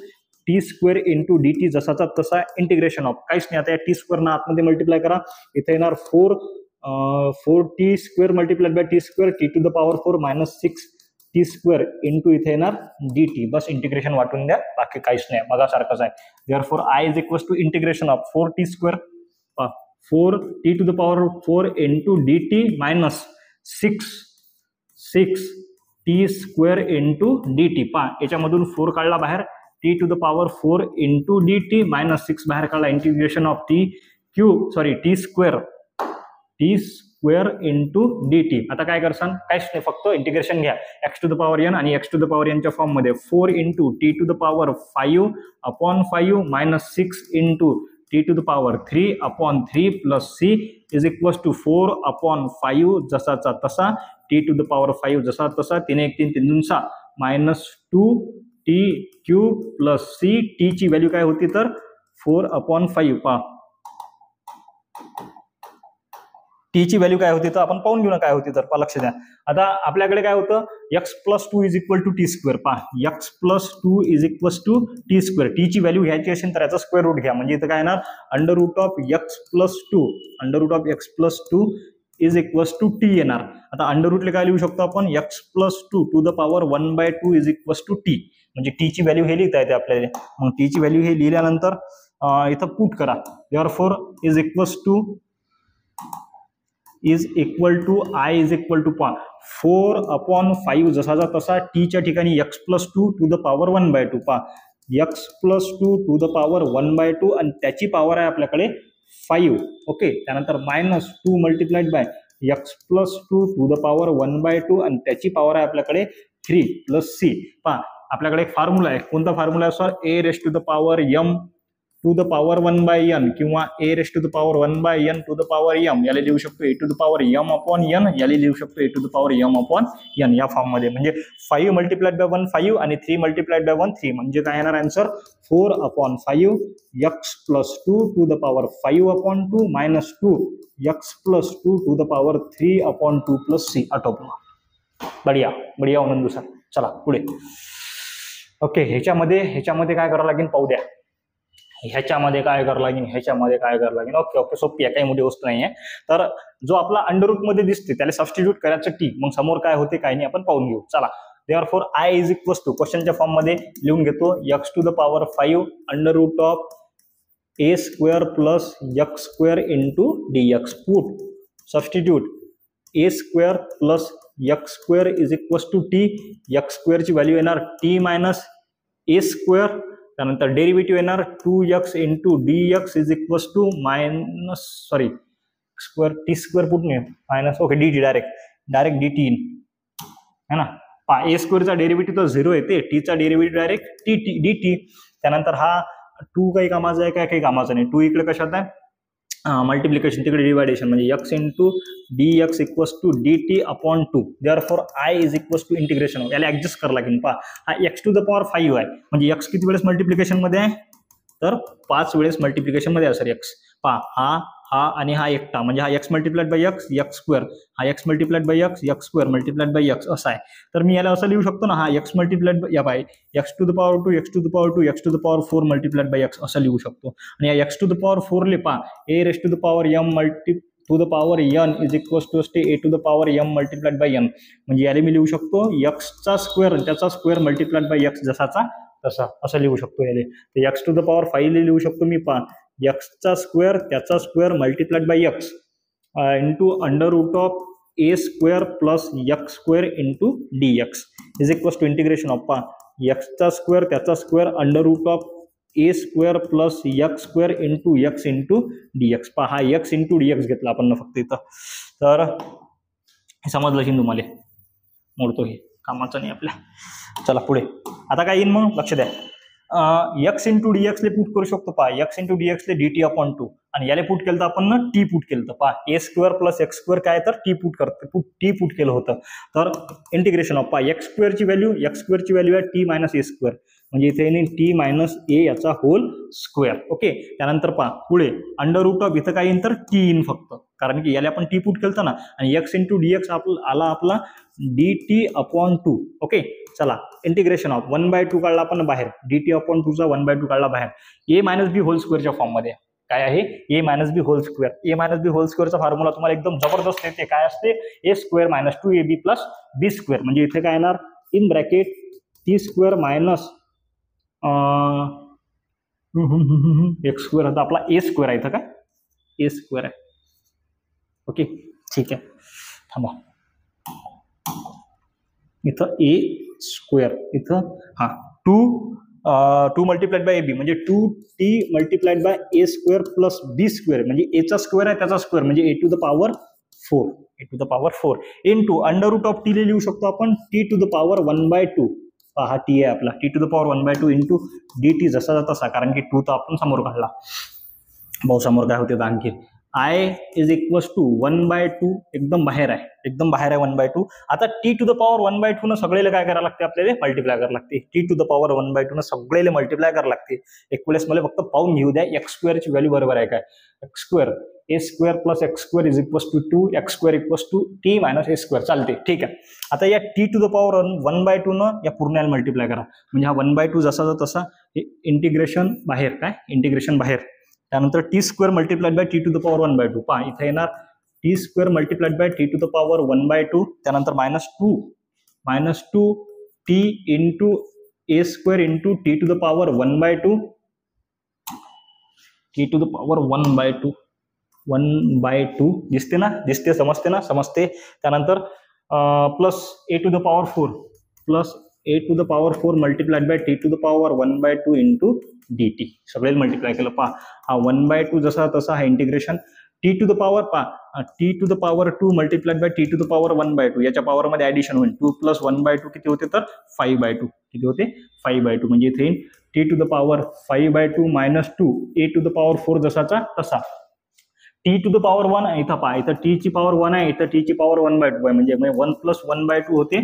Speaker 1: t square into d t जसाचा तसा इंटिग्रेशन ऑफ. काहीच नाही, आता या टी स्क्वेअर ना आतमध्ये मल्टिप्लाय करा, इथे येणार 4t square multiplied by t square t to the power 4 minus 6 t square into इथे येणार डी टी. बस इंटिग्रेशन वाटून द्या, बाकी काहीच नाही, मगासारखंच आहे. Therefore I is equals to integration of 4t square 4t to the power 4 into d t minus 6 t square into d t. पहा याच्यामधून 4 काढला बाहेर, t to the power 4 into d t minus 6 बाहेर काढला, integration of t square into d t. आता काय करसान, काहीच नाही, फक्त इंटिग्रेशन घ्या, x to the power n आणि एक्स टू द पॉवर एनच्या फॉर्म मध्ये 4 into t to the power 5 upon 5 minus 6 into t to the power 3 upon 3 plus C is equals to 4 upon 5 जसाचा तसा, टी टू द पॉवर 5 जसा तसा, 3 1 3 3 2 6 minus 2 t cube plus c. T ची व्हॅल्यू काय होती तर 4 अपॉन 5. पहा टी ची व्हॅल्यू काय होती तर आपण पाहून घेऊ ना काय होती तर. पहा लक्ष द्या, आता आपल्याकडे काय होतं x plus 2 is equal to t square. पहा x plus 2 is equal to t square. T ची व्हॅल्यू घ्यायची असेल तर याचा स्क्वेअर रूट घ्या, म्हणजे इथं काय येणार under root of x plus 2 is equal to t येणार. आता अंडर रूटले काय लिहू शकतो आपण, x plus 2 to the power 1/2 is equal to t, म्हणजे टी ची व्हॅल्यू हे लिहिता येते आपल्याला. मग टी ची व्हॅल्यू हे लिहिल्यानंतर इथं पुट करा. Therefore is equal to I is equal to 4 upon 5 जसाचा तसा टीच्या ठिकाणी x plus 2 to the power 1/2. पहा x plus 2 to the power 1/2 आणि त्याची पॉवर आहे आपल्याकडे 5. ओके, त्यानंतर minus 2 multiplied by x plus 2 to the power 1/2 आणि त्याची पॉवर आहे आपल्याकडे 3 प्लस सी. पहा आपल्याकडे एक फॉर्म्युला आहे. कोणता फॉर्म्युला आहे sir? A raise to the power m to the power 1/n किंवा a raise to the power 1/n to the power m. याला लिहू शकतो a to the power m upon n. याला लिहू शकतो a to the power m upon n या फॉर्म मध्ये. म्हणजे 5 मल्टिप्लाइड बाय 1 5 आणि 3 मल्टिप्लाइड बाय 1 3. म्हणजे काय येणार answer? 4 upon 5 x plus 2 to the power 5 upon 2 minus 2 x plus 2 to the power 3 upon 2 plus c. आटोपला. बढिया बढिया आनंद सर. चला पुढे. ओके, ह्याच्यामध्ये काय करावं लागेल पाहू द्या. ह्याच्यामध्ये काय करावं लागेल. ओके ओके, सोपी आहे, काही मोठी गोष्ट नाही आहे. तर जो आपला अंडर रूट मध्ये दिसते त्याला सबस्टिट्यूट करायचं टी. मग समोर काय होते काय नाही आपण पाहून घेऊ. चला, therefore I is equals to क्वेश्चनच्या फॉर्म मध्ये लिहून घेतो x to the power 5 under root of a square plus x square into d x. Put substitute a square plus x square is equals to t. X स्क्वेअरची व्हॅल्यू येणार टी मायनस ए स्क्वेअर. त्यानंतर डेरिव्हेटिव्ह येणार 2x into d x is equals to minus square t square put नाही minus. Okay, d t direct d T है ना. ए स्क्वेअरचा डेरिव्हेटिव्ह तर 0 येते, टीचा derivative direct T T D t. त्यानंतर हा 2 काही कामाचा आहे काय? काही कामाचा नाही. 2 इकडे कशात आहे? मल्टिप्लिकेशन, तिकडे डिवायडेशन. म्हणजे x into d x equals to d t upon 2. Therefore I is equals to integration. याला ऍडजस्ट करावं लागेल. पहा, हा एक्स टू द पॉवर 5 आहे म्हणजे एक्स किती वेळेस मल्टिप्लिकेशन मध्ये आहे? तर 5 वेळेस मल्टिप्लिकेशन मध्ये आहे सर एक्स. पहा, हा आणि हा एकटा म्हणजे हा x multiplied by x x square, हा x multiplied by x x square multiplied by x असा आहे. तर मी याला असं लिहू शकतो ना, हा एक्स मल्टिप्लाइड बाय या by x to the power 2 x to the power 2 x to the power 4 multiplied by x असं लिहू शकतो. आणि या एक्स टू द पॉवर 4 ले पहा a raise to the power m multi to the power n is equals to असते a to the power m multiplied by n. म्हणजे याला मी लिहू शकतो एक्सचा स्क्वेअर त्याचा स्क्वेअर मल्टिप्लाइड बाय एक्स जसाचा तसा असं लिहू शकतो. याले तर एक्स टू द पॉवर 5 लिहू शकतो मी. पहा, एक्सचा स्क्वेअर त्याचा square multiplied by x into under root of a square plus x square into d x is equals to integration of. पहा, एक्सचा स्क्वेअर त्याचा square under root of a square plus x square into x into d x. पहा, हा एक्स इंटू डी एक्स घेतला आपण फक्त इथं. तर हे समजलं की तुम्हाला? मोडतो हे कामाचं नाही आपल्या. चला पुढे. आता काय येईन मग लक्ष द्या. एक्स इंटू डी एक्स ले पुट करू शकतो. पहा, एक्स इंटू डी एक्स ले डी टी अपॉन 2 आणि याला पुट केलं तर आपण ना टी पुट केलं. तर पहा, ए स्क्वेअर प्लस एक्स स्क्वेअर काय तर टी पुट करते टी पुट केलं होतं. तर इंटिग्रेशन ऑफ. पहा, एक्स स्क्वेअरची व्हॅल्यू आहे टी मायनस ए स्क्वेअर म्हणजे इथे येईल टी मायनस ए याचा होल स्क्वेअर. ओके, त्यानंतर पहा पुढे अंडर रूट ऑफ इथं काय येईल तर टी इन फक्त, कारण की याला आपण टी पुट केलं ना. आणि एक्स इंटू डी एक्स आला आपला डी टी अपॉन 2. ओके, चला इंटिग्रेशन ऑफ 1/2 काढला आपण बाहेर, डी टी अपॉन 2चा 1/2 काढला बाहेर. ए मायनस बी होल स्क्वेअरच्या फॉर्म मध्ये काय आहे? ए मायनस बी होल स्क्वेअर. ए मायनस बी होल स्क्वेअरचा फॉर्म्युला तुम्हाला एकदम जबरदस्त येते. काय असते? ए square minus 2ab plus b square. म्हणजे इथे काय येणार in bracket T square minus x square होता आपला ए स्क्वेअर आहे. इथं काय ए स्क्वेअर आहे. ओके, ठीक आहे, थांबा. इथं ए स्क्वेअर इथं हा 2 मल्टिप्लाइड बाय ए बी म्हणजे 2t multiplied by a square plus b square म्हणजे एचा स्क्वेअर आहे त्याचा स्क्वेअर म्हणजे a to the power 4 into under root of t लिहू शकतो आपण टी टू द पॉवर 1/2. हा टी आहे आपला t to the power 1/2 into d t जसा तसा, कारण की 2 तर आपण समोर काढला. भाऊ समोर काय होते आणखी आय इज इक्वल्स टू 1/2 एकदम बाहेर आहे 1/2. आता टी टू द पॉवर 1/2 न सगळेला काय करायला लागते आपल्याला मल्टिप्लाय करायला लागते. टी टू द पॉवर 1/2 न सगळेला मल्टिप्लाय करायला लागते. एक वेळेस मला फक्त पाहून घेऊ द्या एक्स स्क्वेअरची व्हॅल्यू बरोबर आहे काय. X square a square plus x square is equals to 2 x square equals to t minus a square चालते. ठीक आहे, आता या टी टू द पॉवर 1/2 न या पूर्ण मल्टिप्लाय करा म्हणजे हा 1/2 जसा तसा इंटिग्रेशन बाहेर काय इंटिग्रेशन बाहेर. त्यानंतर t square multiplied by t to the power 1/2. पहा इथे येणार t square multiplied by t to the power 1/2. त्यानंतर minus 2 t into a square into t to the power 1/2 t to the power 1/2 दिसते ना समजते ना. त्यानंतर plus a to the power 4 plus a to the power 4 multiplied by t to the power 1/2 into d T. सगळे मल्टिप्लाय केलं पहा. हा 1/2 जसा तसा हा integration t to the power पहा t to the power 2 multiplied by t to the power 1/2 याच्या पॉवरमध्ये ऍडिशन होईल. 2 + 1/2 किती होते तर 5/2. किती होते 5/2 म्हणजे इथे t to the power 5/2 minus 2 a to the power 4 जसाचा तसा. टी टू द पॉवर 1 आहे इथं पहा, इथं टी ची पॉवर 1 आहे, इथं टी ची पॉवर 1/2 आहे, म्हणजे 1 + 1/2 होते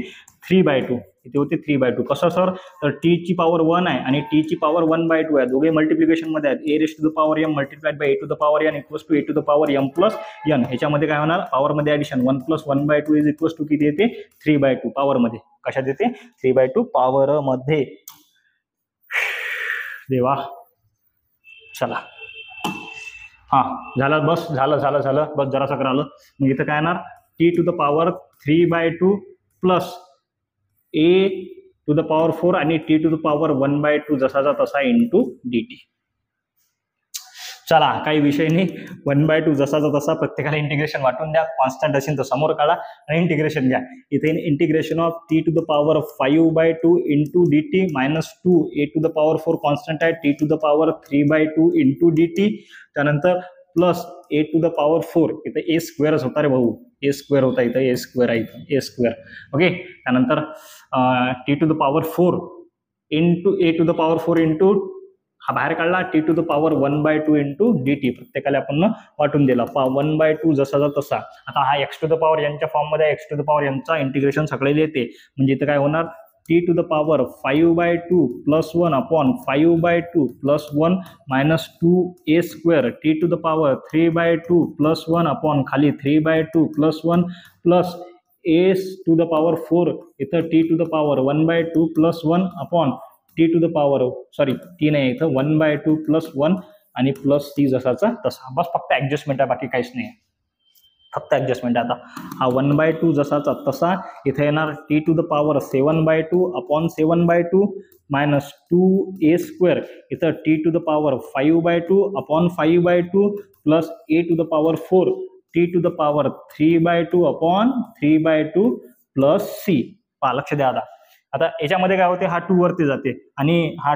Speaker 1: 3/2. इथे होते 3/2. कसं सर तर टी ची पॉवर 1 आहे आणि टी ची पॉवर 1/2 आहे, दोघे मल्टिप्लिकेशन मध्ये आहेत. A raise to the power m multiplied by a to the power n equals to a to the power m plus n. ह्याच्यामध्ये काय होणार पॉवर मध्ये ऍडिशन 1 + 1/2 इज इक्वल्स टू किती येते 3/2 पॉवर मध्ये. कशात येते 3/2 पॉवर मध्ये. देवा चला हा झालं बस झालं बस जरासा करालं. मग इथं काय येणार t to the power 3/2 plus a to the power 4 आणि टी टू द पॉवर 1/2 जसाचा तसा इंटू डी टी. चला काही विषय नाही, 1/2 जसाचा तसा प्रत्येकाला इंटिग्रेशन वाटून द्या. कॉन्स्टंट असेल तर समोर काढा आणि इंटिग्रेशन घ्या. इथे integration of t to the power 5/2 into d t minus 2 a to the power 4 constant आहे t to the power 3/2 into d t. त्यानंतर plus a to the power 4 इथं ए स्क्वेअरच होता रे भाऊ, ए स्क्वेअर होता इथं, ए स्क्वेअर आहे इथं ए स्क्वेअर. ओके त्यानंतर t to the power 4 into a to the power 4 into हा बाहेर काढला t to the power 1/2 into d t. प्रत्येकाला आपण वाटून दिला 1/2 जसाचा तसा. आता हा एक्स टू द पॉवर यांच्या फॉर्म मध्ये एक्स टू द पॉवर यांचा इंटिग्रेशन सगळे येते, म्हणजे इथं काय होणार t to the power 5/2 plus 1 upon 5/2 plus 1 minus 2 a square t to the power 3/2 plus 1 upon खाली 3/2 plus 1 plus a to the power 4 इथं t to the power 1/2 plus 1 upon t to the power sorry t नाही इथं 1/2 प्लस 1 आणि प्लस सी जसाचा तसा. बस फक्त ऍडजस्टमेंट आहे, बाकी काहीच नाही, फक्त ऍडजस्टमेंट आहे. आता हा 1/2 जसाचा तसा इथे येणार t to the power 7/2 upon 7/2 minus 2 a square इथं t to the power 5/2 upon 5/2 plus a to the power 4 t to the power 3/2 upon 3/2 plus c. पहा लक्ष द्या. आता याच्यामध्ये काय होते हा 2 वरती जाते आणि हा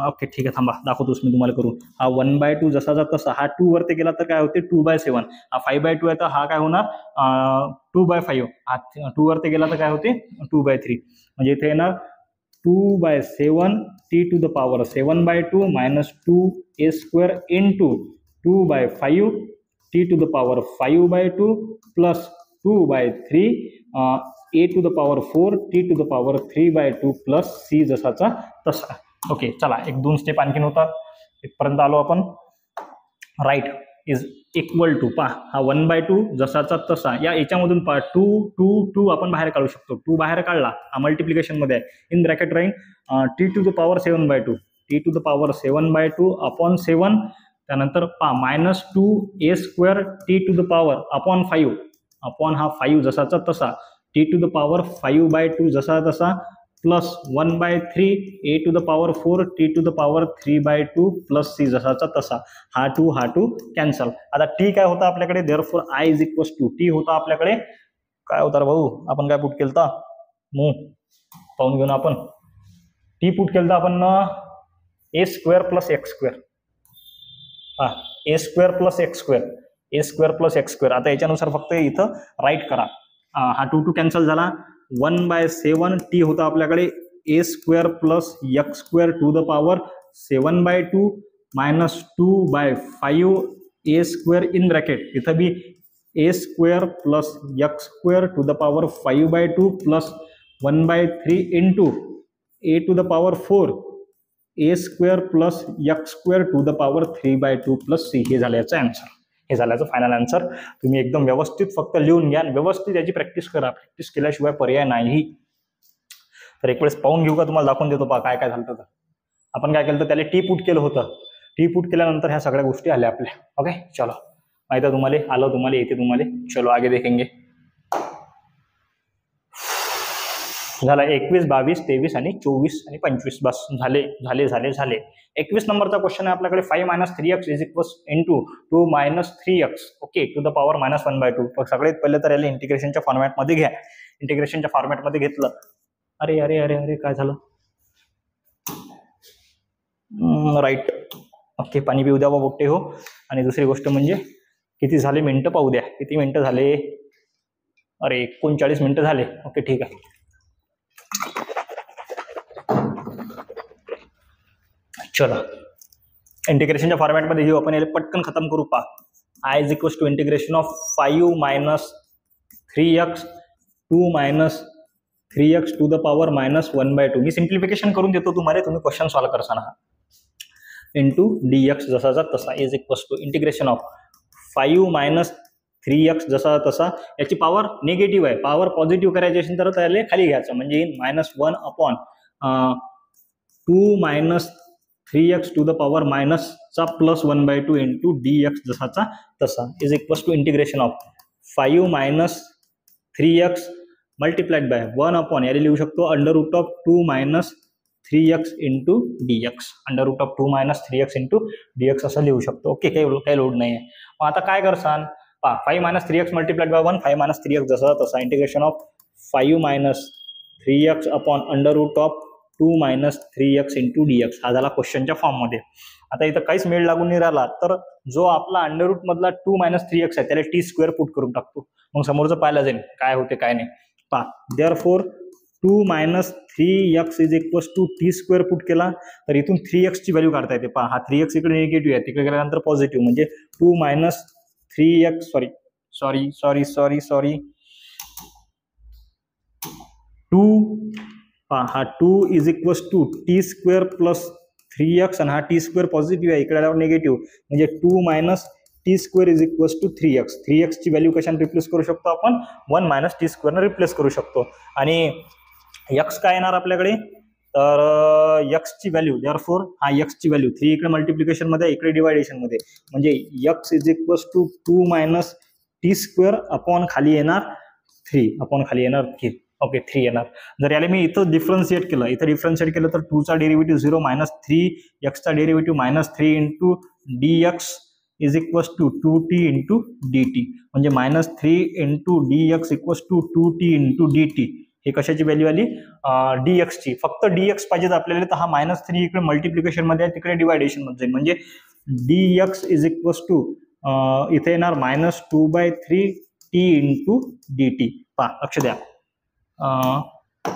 Speaker 1: ओके ठीक आहे थांबा दाखवतोच मी तुम्हाला करून. हा 1/2 जसाचा तसा हा 2 वरती गेला तर काय होते 2/7. हा 5/2 आहे तर हा काय होणार 2/5. हा 2 वरती गेला तर काय होते 2/3. म्हणजे इथे येणार 2/7 t to the power 7/2 minus 2 a square into 2/5 t to the power 5/2 plus 2/3 a to the power 4 t to the power 3/2 plus c जसाचा तसा. ओके चला 1-2 स्टेप आणखीन होतात, इथपर्यंत आलो आपण. राईट इज इक्वल टू पहा हा 1/2 जसाचा तसा या याच्यामधून पहा 2 आपण बाहेर काढू शकतो. 2 बाहेर काढला हा मल्टिप्लिकेशन मध्ये आहे. इन ब्रॅकेट राहील t to the power 7/2 t to the power 7/2 upon 7 त्यानंतर पहा minus 2 a square t to the power upon 5 upon हा 5 जसाचा तसा टी टू द पॉवर 5/2 जसा तसा plus 1/3 a to the power 4 t to the power 3/2 plus c जसाचा तसा. हा 2 कॅन्सल. आता टी काय होता आपल्याकडे therefore I is equals to t होता आपल्याकडे काय होता रे भाऊ आपण काय पुट केलता पाहून घेऊन आपण. टी पुट केलता आपण ए स्क्वेअर प्लस एक्स स्क्वेअर. हा ए square plus x square a square plus x square. आता याच्यानुसार फक्त इथं राईट करा. हा 2 कॅन्सल झाला. 1/7 टी होता आपल्याकडे a square plus x square to the power 7/2 minus 2/5 a square in bracket इथं बी a square plus x square to the power 5/2 plus 1/3 into a to the power 4 a square plus x square to the power 3/2 plus C. हे झालं याचं आन्सर, हे झालं याचं फायनल आन्सर. तुम्ही एकदम व्यवस्थित फक्त लिहून घ्या, व्यवस्थित याची प्रॅक्टिस करा. प्रॅक्टिस केल्याशिवाय पर्याय नाही. तर एक वेळेस पाहून घेऊ का, तुम्हाला दाखवून देतो पहा काय काय झालं. तर आपण काय केलं तर त्याला टी पुट केलं होतं. टी पुट केल्यानंतर ह्या सगळ्या गोष्टी आल्या आपल्या. ओके चलो माहिती आहे तुम्हाला, आलं तुम्हाला, येते तुम्हाला. चलो आगे देखेंगे. झाला 21, 22, 23 आणि 24 आणि 25. बस झाले झाले झाले झाले. 21 नंबरचा क्वेश्चन आहे आपल्याकडे 5 - 3x is equals into 2 - 3x okay to the power -1/2. सगळ्यात पहिले तर याला इंटिग्रेशनच्या फॉर्मॅटमध्ये घ्या. इंटिग्रेशनच्या फॉर्मॅटमध्ये घेतलं अरे अरे अरे अरे काय झालं? राईट. ओके, पाणी पिऊ द्या बा बोट्टे हो. आणि दुसरी गोष्ट म्हणजे किती झाले मिनिटं पाहू द्या, किती मिनिटं झाले? अरे 39 मिनिटं झाले. ओके ठीक आहे. चला, इंटिग्रेशनच्या फॉर्मॅटमध्ये घेऊ आपण, याला पटकन खतम करू. पा I is equals to integration of 5 minus 3x 2 minus 3x to the power minus 1/2. मी सिम्प्लिफिकेशन करून देतो तुम्हाला, तुम्ही क्वेश्चन सॉल्व करताना. इंटू dx जसाचा तसा is equals to integration of 5 minus 3x जसा तसा. याची पॉवर निगेटिव्ह आहे, पॉवर पॉझिटिव्ह करायची असेल तर त्याला खाली घ्यायचं, म्हणजे -1 upon 2 minus 3x to the power मायनसचा प्लस 1/2 इंटू dx जसाचा तसा is equals to integration of 5 minus 3x multiplied by 1 upon, याला लिहू शकतो under root of 2 minus 3x into dx, under root of 2 minus 3x into dx असं लिहू शकतो. ओके, काही लोड नाही आहे. मग आता काय करसान? 5 minus 3x multiplied by 1, 5 minus 3x जसा तसा integration of 5 minus 3x upon under root of 2 minus 3x into dx. हा झाला क्वेश्चनच्या फॉर्ममध्ये. आता इथं काहीच मेळ लागून नाही राहिला, तर जो आपला अंडर रूट मधला 2 मायनस 3x आहे त्याला t² पुट करून टाकतो, मग समोरचं पाहायला जाईल काय होते काय नाही. Therefore 2 minus 3x is equals to t² put केला तर इथून 3x ची व्हॅल्यू काढता येते. हा 3x इकडे निगेटिव्ह आहे, तिकडे गेल्यानंतर पॉझिटिव्ह, म्हणजे 2 मायनस 3x सॉरी 2 हा 2 is equals to t² plus 3x आणि हा t² पॉझिटिव्ह आहे, इकडे आल्यावर निगेटिव्ह, म्हणजे 2 minus t² is equals to 3x. 3x ची व्हॅल्यू कशाने रिप्लेस करू शकतो आपण? 1 मायनस t² ने रिप्लेस करू शकतो. आणि x काय येणार आपल्याकडे? तर x ची व्हॅल्यू, देअरफॉर हा x ची व्हॅल्यू 3 इकडे मल्टिप्लिकेशन मध्ये, इकडे डिवायडेशन मध्ये, म्हणजे x is equals to 2 minus t² upon खाली येणार 3 अपॉन खाली येणार 3. ओके 3 येणार. जर याला मी इथं डिफरन्शिएट केलं, तर 2 चा डेरिव्हेटिव्ह 0 मायनस 3, x चा derivative minus 3 into dx is equals to 2t into dt, म्हणजे minus 3 into dx equals to 2t into dt. हे कशाची व्हॅल्यू आली? dx ची. फक्त dx पाहिजे आपल्याला, तर हा -3 इकडे मल्टिप्लिकेशन मध्ये आहे, तिकडे डिवायडेशन मध्ये जाईल, म्हणजे dx इज इक्वल्स टू इथे येणार -2/3 t इंटू dt. लक्ष द्या.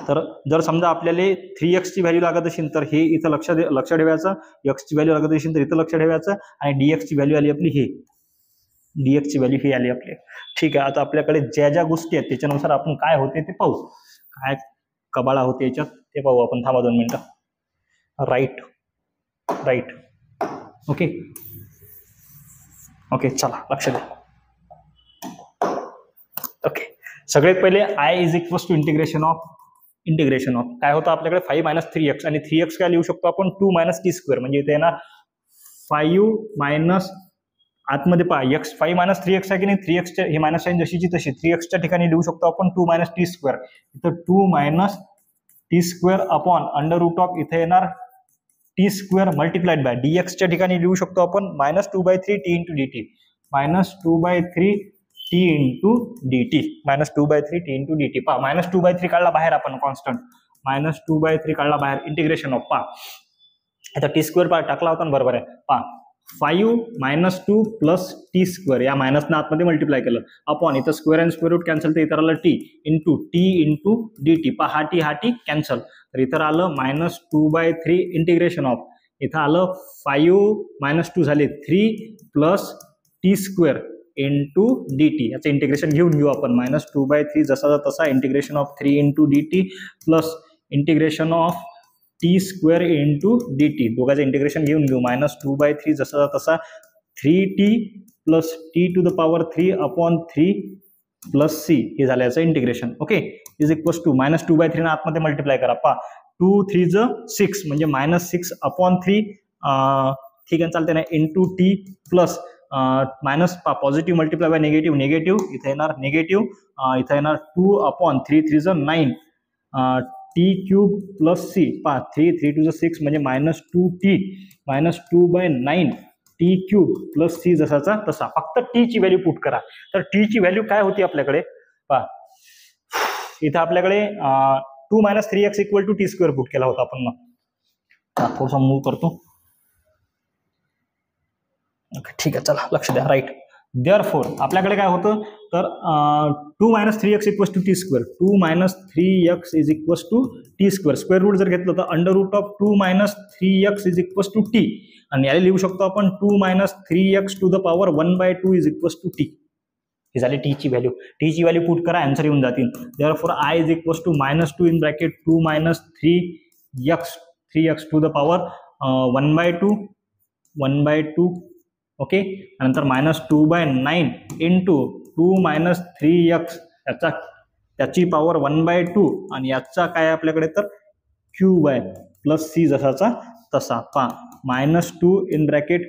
Speaker 1: तर जर समजा आपल्याला 3x ची व्हॅल्यू लागत असेल तर हे इथं लक्ष ठेवायचं, x ची व्हॅल्यू लागत असेल तर इथं लक्ष ठेवायचं, आणि dx ची व्हॅल्यू आली आपली, हे dx ची व्हॅल्यू ही आली आपली. ठीक आहे, आता आपल्याकडे ज्या ज्या गोष्टी आहेत त्याच्यानुसार आपण काय होते ते पाहू, काय कबाळा होते याच्यात ते पाहू आपण. थांबा 2 मिनिटं. राईट ओके चला लक्ष द्या. ओके, सगळ्यात पहिले I is equals to integration of काय होतं आपल्याकडे? 5 मायनस 3x, आणि 3x काय लिहू शकतो आपण? 2 मायनस t², म्हणजे इथे येणार 5 मायनस आतमध्ये x 5 मायनस 3x आहे की नाही, 3x हे मायनस साईन जशीची तशी 3x च्या ठिकाणी लिहू शकतो आपण 2 मायनस t². इथं 2 minus t² upon under root of इथे येणार t² मल्टिप्लाइड बाय dx च्या ठिकाणी लिहू शकतो आपण -2/3 t into dt, -2/3 t into dt, -2/3 t into dt. -2/3 काढला बाहेर आपण कॉन्स्टंट, -2/3 काढला बाहेर, इंटिग्रेशन ऑफ आता t² टाकला होता बरोबर आहे. 5 मायनस 2 प्लस t² या मायनसनं आतमध्ये मल्टिप्लाय केलं अपॉन इथं square and square root cancel, तर इथं आलं t इंटू dt. हा t कॅन्सल, तर इथं आलं -2/3 इंटिग्रेशन ऑफ, इथं आलं 5 मायनस 2 झाले 3 प्लस t² इंटू dt. याचं इंटिग्रेशन घेऊ आपण, -2/3 जसा तसा integration of 3 into dt plus integration of t² into dt. दोघांचं इंटिग्रेशन घेऊ, -2/3 जसा तसा 3t plus t to the power 3 upon 3 plus c, हे झालं याचं इंटिग्रेशन. ओके, इज इक्वल्स टू -2/3 ना आतमध्ये मल्टिप्लाय करा. 2 3 6, म्हणजे -6 अपॉन 3, ठीक आहे चालते ना, into t plus minus positive multiply by negative, इथे येणार निगेटिव्ह, इथे येणार 2 अपॉन 3 3 9 t³ प्लस c. 3 3 6, म्हणजे -2t -2/9 t³ प्लस c जसाचा तसा. फक्त t ची व्हॅल्यू पुट करा. तर t ची व्हॅल्यू काय होती आपल्याकडे? इथं आपल्याकडे 2 - 3x = t² पुट केला होता आपण मग. थोडासा मूव्ह करतो. ठीक आहे, चला लक्ष द्या. राईट. देअरफॉर आपल्याकडे काय होतं तर 2 - 3x = t². 2 - 3x = t². Square route जर घेतलं तर √2 - 3x = t. आणि याला लिहू शकतो आपण 2 - 3x to the power 1/2 = t. ही झाली टी ची व्हॅल्यू. टी ची व्हॅल्यू पुट करा, आन्सर येऊन जातील. Therefore I = -2 in bracket 2 - 3x to the power 1/2. Okay. नंतर -2/9 इंटू 2 - 3x त्याची पॉवर 1/2 आणि याचा काय आपल्याकडे तर क्यूब आहे प्लस c जसाचा तसा. -2 इन ब्रॅकेट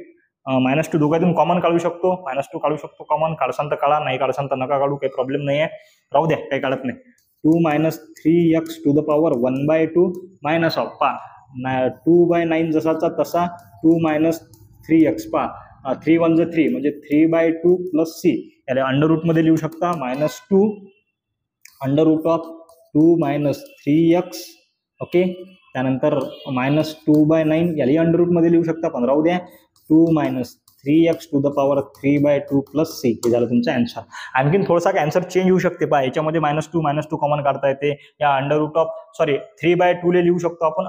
Speaker 1: -2 दोघांतून कॉमन काढू शकतो. -2 काढू शकतो कॉमन. काढसान तर काढा, नाही काढसान तर नका काढू, काही प्रॉब्लेम नाही आहे. राहू द्या, काही काढत नाही. 2 - 3x to the power 1/2 minus of 2/9 जसाचा तसा 2 - 3x 3 × 1 = 3 म्हणजे 3/2 प्लस c. याला अंडर रूट मध्ये लिहू शकता. -2 √2 - 3x. ओके. त्यानंतर -2/9 यालाही अंडर रूट मध्ये लिहू शकता, पण राहू द्या. 2 - 3x to the power 3/2 plus c. हे झालं तुमचं आन्सर. आणखीन थोडासा आन्सर चेंज होऊ शकते. याच्यामध्ये -2 कॉमन काढता येते. या 3/2 ले लिहू शकतो आपण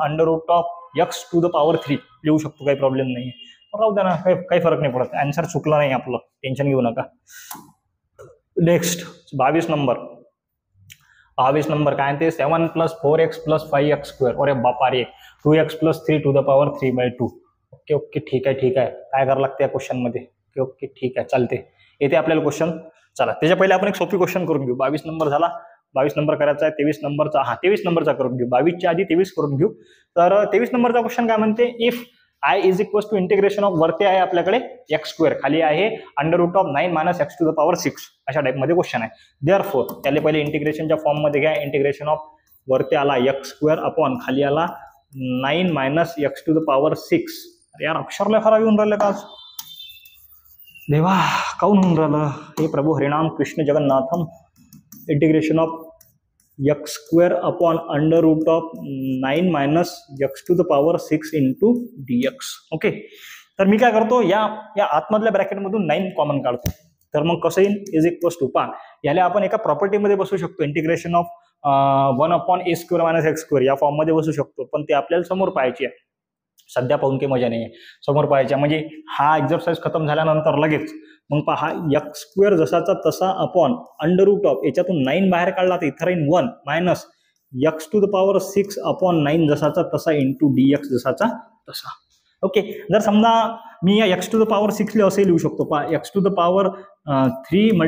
Speaker 1: √x to the power 3 लिहू शकतो, काही प्रॉब्लेम नाही. राहू द्या ना, काही फरक नाही पडत. आन्सर चुकला नाही आपलं, टेन्शन घेऊ नका. Next 22 number. 22 नंबर काय ते 7 + 4x + 5x². अरे बापा रे. 2x + 3 to the power 3/2. Okay, ठीक आहे. काय करावं लागतं या क्वेश्चन मध्ये? ओके, ठीक आहे, चालते. येते आपल्याला क्वेश्चन. चला त्याच्या पहिले आपण एक सोपी क्वेश्चन करून घेऊ. 22 नंबर झाला. 22 नंबर करायचा आहे. 23 नंबरचा 23 नंबरचा करून घेऊ. 22च्या आधी 23 करून घेऊ. तर 23 नंबरचा क्वेश्चन काय म्हणते, इफ I = इंटिग्रेशन ऑफ वरती आहे आपल्याकडे x², खाली आहे √9 - x to the power 6. अशा टाइप मध्ये क्वेश्चन आहे. देअरफॉर त्याला पहिले इंटिग्रेशनच्या फॉर्म मध्ये घ्या. इंटिग्रेशन ऑफ वरती आला x² अपॉन खाली आला 9 - x to the power 6. अरे यार, अक्षरला खराब येऊन राहिलं का? देवा, काऊन होऊन राहिलं हे? प्रभू हरिनाम Krishna Jagannatham. Integration of x² upon √9 - x to the power 6 into dx. Okay. तर मी काय करतो, या आतमधल्या ब्रॅकेटमधून 9 कॉमन काढतो. तर मग कसं येईल = याला आपण एका प्रॉपर्टीमध्ये बसू शकतो. Integration of 1/a² - x². या फॉर्म मध्ये बसू शकतो, पण ते आपल्याला समोर पाहायची आहे. सध्या पाहून काही मजा नाही आहे. समोर पाहायच्या म्हणजे हा एक्झरसाइज खतम झाल्यानंतर लगेच मग पहा x² जसाचा तसा अपॉन √, याच्यातून 9 बाहेर काढला तर इथं राहीन 1 minus x to the power 6 upon 9 जसाचा तसा इंटू dx जसाचा तसा. ओके. जर समजा मी या x to the power 6 ले असे लिहू शकतो, x to the power 3 ×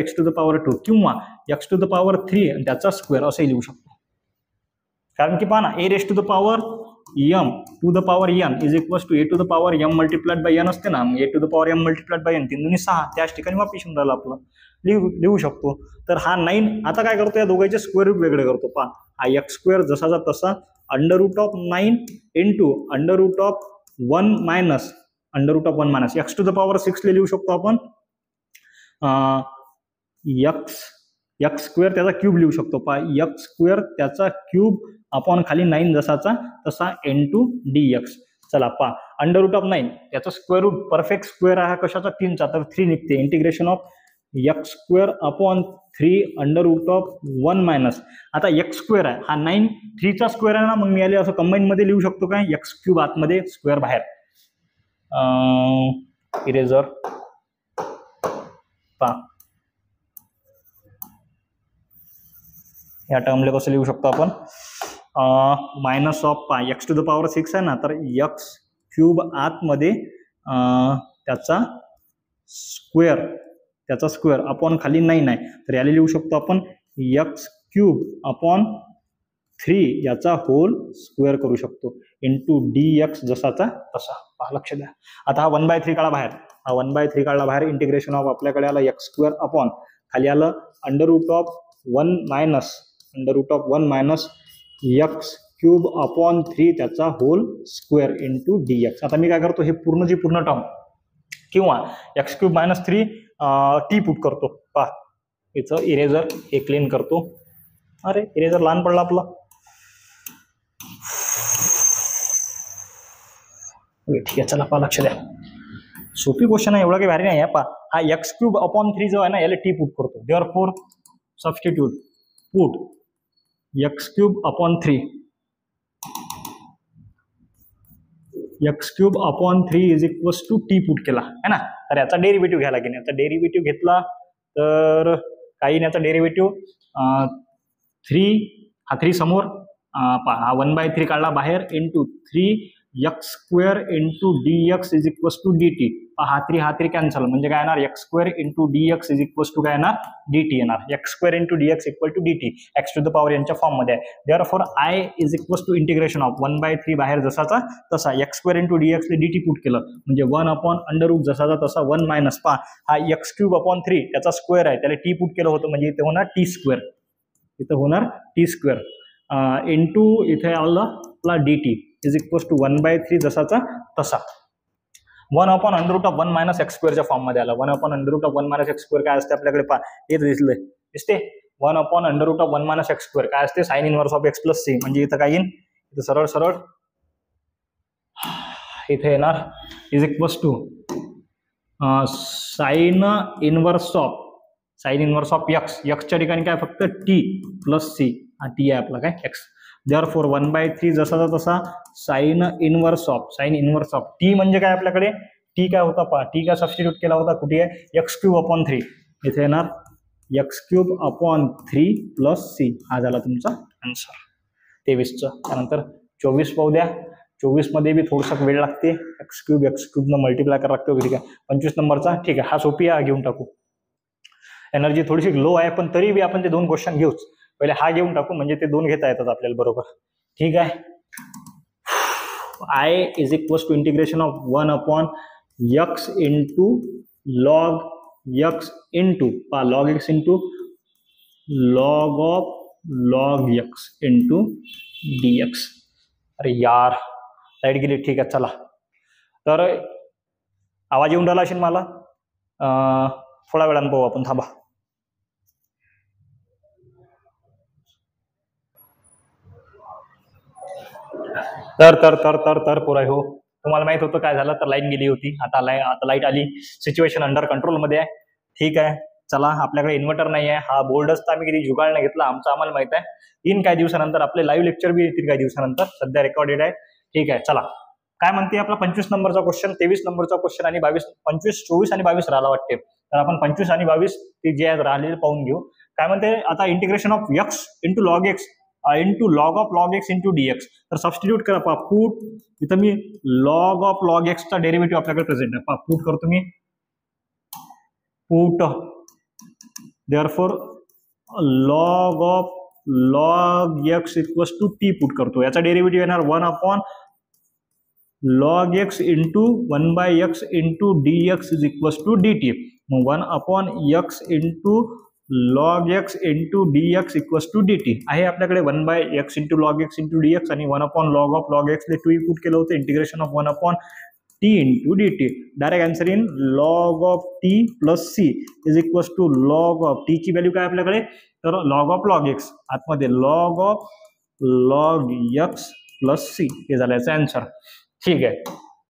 Speaker 1: x to the power 2 किंवा x to the power 3 आणि त्याचा स्क्वेअर असे लिहू शकतो. कारण की पहा ना, a raised to the power m to the power n is equals to a to the power m multiplied by n असते ना. a to the power m multiplied by n 3 × 6 त्याच ठिकाणी वापिस येऊन राहिलं आपलं. लिहू शकतो. तर हा 9 आता काय करतो, या दोघांचे स्क्वेअर रूट वेगळे करतो. पहा हा x² जसाचा तसा √9 into √1 minus √1 x to the power 6 ले लिहू शकतो आपण x² त्याचा क्यूब लिहू शकतो. पहा x² त्याचा क्यूब अपॉन खाली 9 जसाचा तसा इंटू dx. चला पहा √9 त्याचा स्क्वेअर रूट परफेक्ट स्क्वेअर आहे कशाचा 3चा, तर 3 निघते. Integration of x² upon 3 √1 minus आता x² आहे हा 9 3चा स्क्वेअर आहे ना, मग मी आले असं कंबाईन मध्ये लिहू शकतो काय, x³ आतमध्ये स्क्वेअर बाहेर. इरेजर पहा या टर्मला कसं लिहू शकतो आपण, minus of x to the power 6 आहे ना, तर x³ आतमध्ये त्याचा स्क्वेअर अपॉन खाली 9 आहे, तर याला लिहू शकतो आपण x³ अपॉन 3 याचा होल स्क्वेअर करू शकतो इंटू dx जसाचा तसा. लक्ष द्या. आता हा 1/3 काढा बाहेर, हा 1/3 काढला बाहेर. इंटिग्रेशन ऑफ आपल्याकडे आला x² अपॉन खाली आलं √1 मायनस x³ अपॉन 3 त्याचा होल स्क्वेअर इंटू dx. आता मी काय करतो, हे पूर्ण टर्म किंवा x³ - 3 t पुट करतो. पहा याचं इरेजर हे क्लीन करतो. अरे इरेजर लहान पडला आपला. ठीक आहे, चला पहा लक्ष द्या. सोपी क्वेश्चन आहे, एवढा काही भारी नाही आहे. पहा, हा x³/3 जो आहे ना, याला टी पुट करतो. Therefore substitute put x³/3 is equals to t put केला है ना. तर याचा डेरिव्हेटिव्ह घ्यायला लागेल. याचा डेरिव्हेटिव्ह घेतला तर काही याचा डेरिव्हेटिव्ह 3, हा 3 समोर, हा 1/3 काढला बाहेर, into 3x² into dx is equals to dt. हा 3 कॅन्सल, म्हणजे काय येणार, x² into dx is equals to काय येणार, dt येणार. x² into dx equal to dt, x to the power यांच्या फॉर्म मध्ये आहे. Therefore I is equals to integration of 1/3 बाहेर जसाचा तसा x² इंटू dx ला dt पुट केलं म्हणजे 1/√, जसाचा तसा 1 मायनस, पहा हा x³/3 त्याचा स्क्वेअर आहे, त्याला t पुट केलं होतं म्हणजे इथे होणार t², इथं होणार t², इंटू इथे आला dt इज इक्वल्स टू 1/3 जसाचा तसा. 1/√1 मायनस x² च्या फॉर्म मध्ये आला. 1/√1 मायनस x² काय असते आपल्याकडे, पहा हे दिसते 1/√1 मायनस x² काय असते, sine inverse of x plus C. म्हणजे इथं काय येईल, इथं सरळ सरळ इथे येणार is equals to sine inverse of x च्या ठिकाणी काय फक्त t प्लस सी, हा t आहे आपला काय x. देअरफॉर 1/3 जसाचा तसा साइन इनवर्स ऑफ t म्हणजे काय आपल्याकडे, t काय होता पहा, t काय सबस्टिट्यूट केला होता, कुठे आहे, x³/3 इथे येणार x³/3 प्लस सी. हा झाला तुमचा आन्सर 23चा. त्यानंतर 24 पाहू द्या. 24 मध्ये बी थोडसा वेळ लागते, x³ न मल्टिप्लाय करावं लागतो. ठीक आहे, 25 नंबरचा, ठीक आहे, हा सोपी आहे, घेऊन टाकू. एनर्जी थोडीशी लो आहे पण तरी बी आपण ते 2 क्वेश्चन घेऊच. पहिले हा घेऊन टाकू म्हणजे ते 2 घेता येतात आपल्याला बरोबर. ठीक आहे, I is equals to integration of 1/x into log x into log x into log of log x into dx. अरे यार लाईट गेली. ठीक आहे, चला तर आवाज येऊन राहिला असेल मला, थोड्या वेळानं पाहू आपण, थांबा. तर पोरा हो, तुम्हाला माहित होतं काय झालं, तर लाईन गेली होती, आता लाईट आली, सिच्युएशन अंडर कंट्रोल मध्ये आहे. ठीक आहे, चला आपल्याकडे इन्व्हर्टर नाही आहे, हा बोर्डच तर आम्ही कधी जुगाड नाही घेतला, आमचं आम्हाला माहित आहे. येईन काही दिवसानंतर आपले लाईव्ह लेक्चर बी येतील काही दिवसानंतर, सध्या रेकॉर्डेड आहे. ठीक आहे, चला काय म्हणते आपला 25 नंबरचा क्वेश्चन, 23 नंबरचा क्वेश्चन आणि 22, 25, 24 आणि 22 राहिला वाटते. तर आपण 25 आणि 22 ते जे राहिलेले पाहून घेऊ. काय म्हणते आता, integration of x into log x into log of log x into dx. तर सबस्टिट्यूट करा, पहा पुट, इथं मी लॉग ऑफ लॉग x चा डेरिव्हेटिव्ह आपल्याकडे प्रेझेंट आहे, पहा पुट करतो मी, put therefore log of log x equals to t put करतो. याचा डेरिव्हेटिव्ह येणार 1/log x into 1/x into dx is equals to dt. मग 1/x into log x into dx equals to dt आहे आपल्याकडे. 1/x into log x into dx आणि 1/log ऑफ log x ले 2 पुट केलं होतं, integration of 1/t into dt. Direct answer in log of t plus C is equals to log of t ची व्हॅल्यू काय आपल्याकडे, तर लॉग ऑफ log x आतमध्ये log of log x plus C, हे झालं याचा आन्सर. ठीक आहे,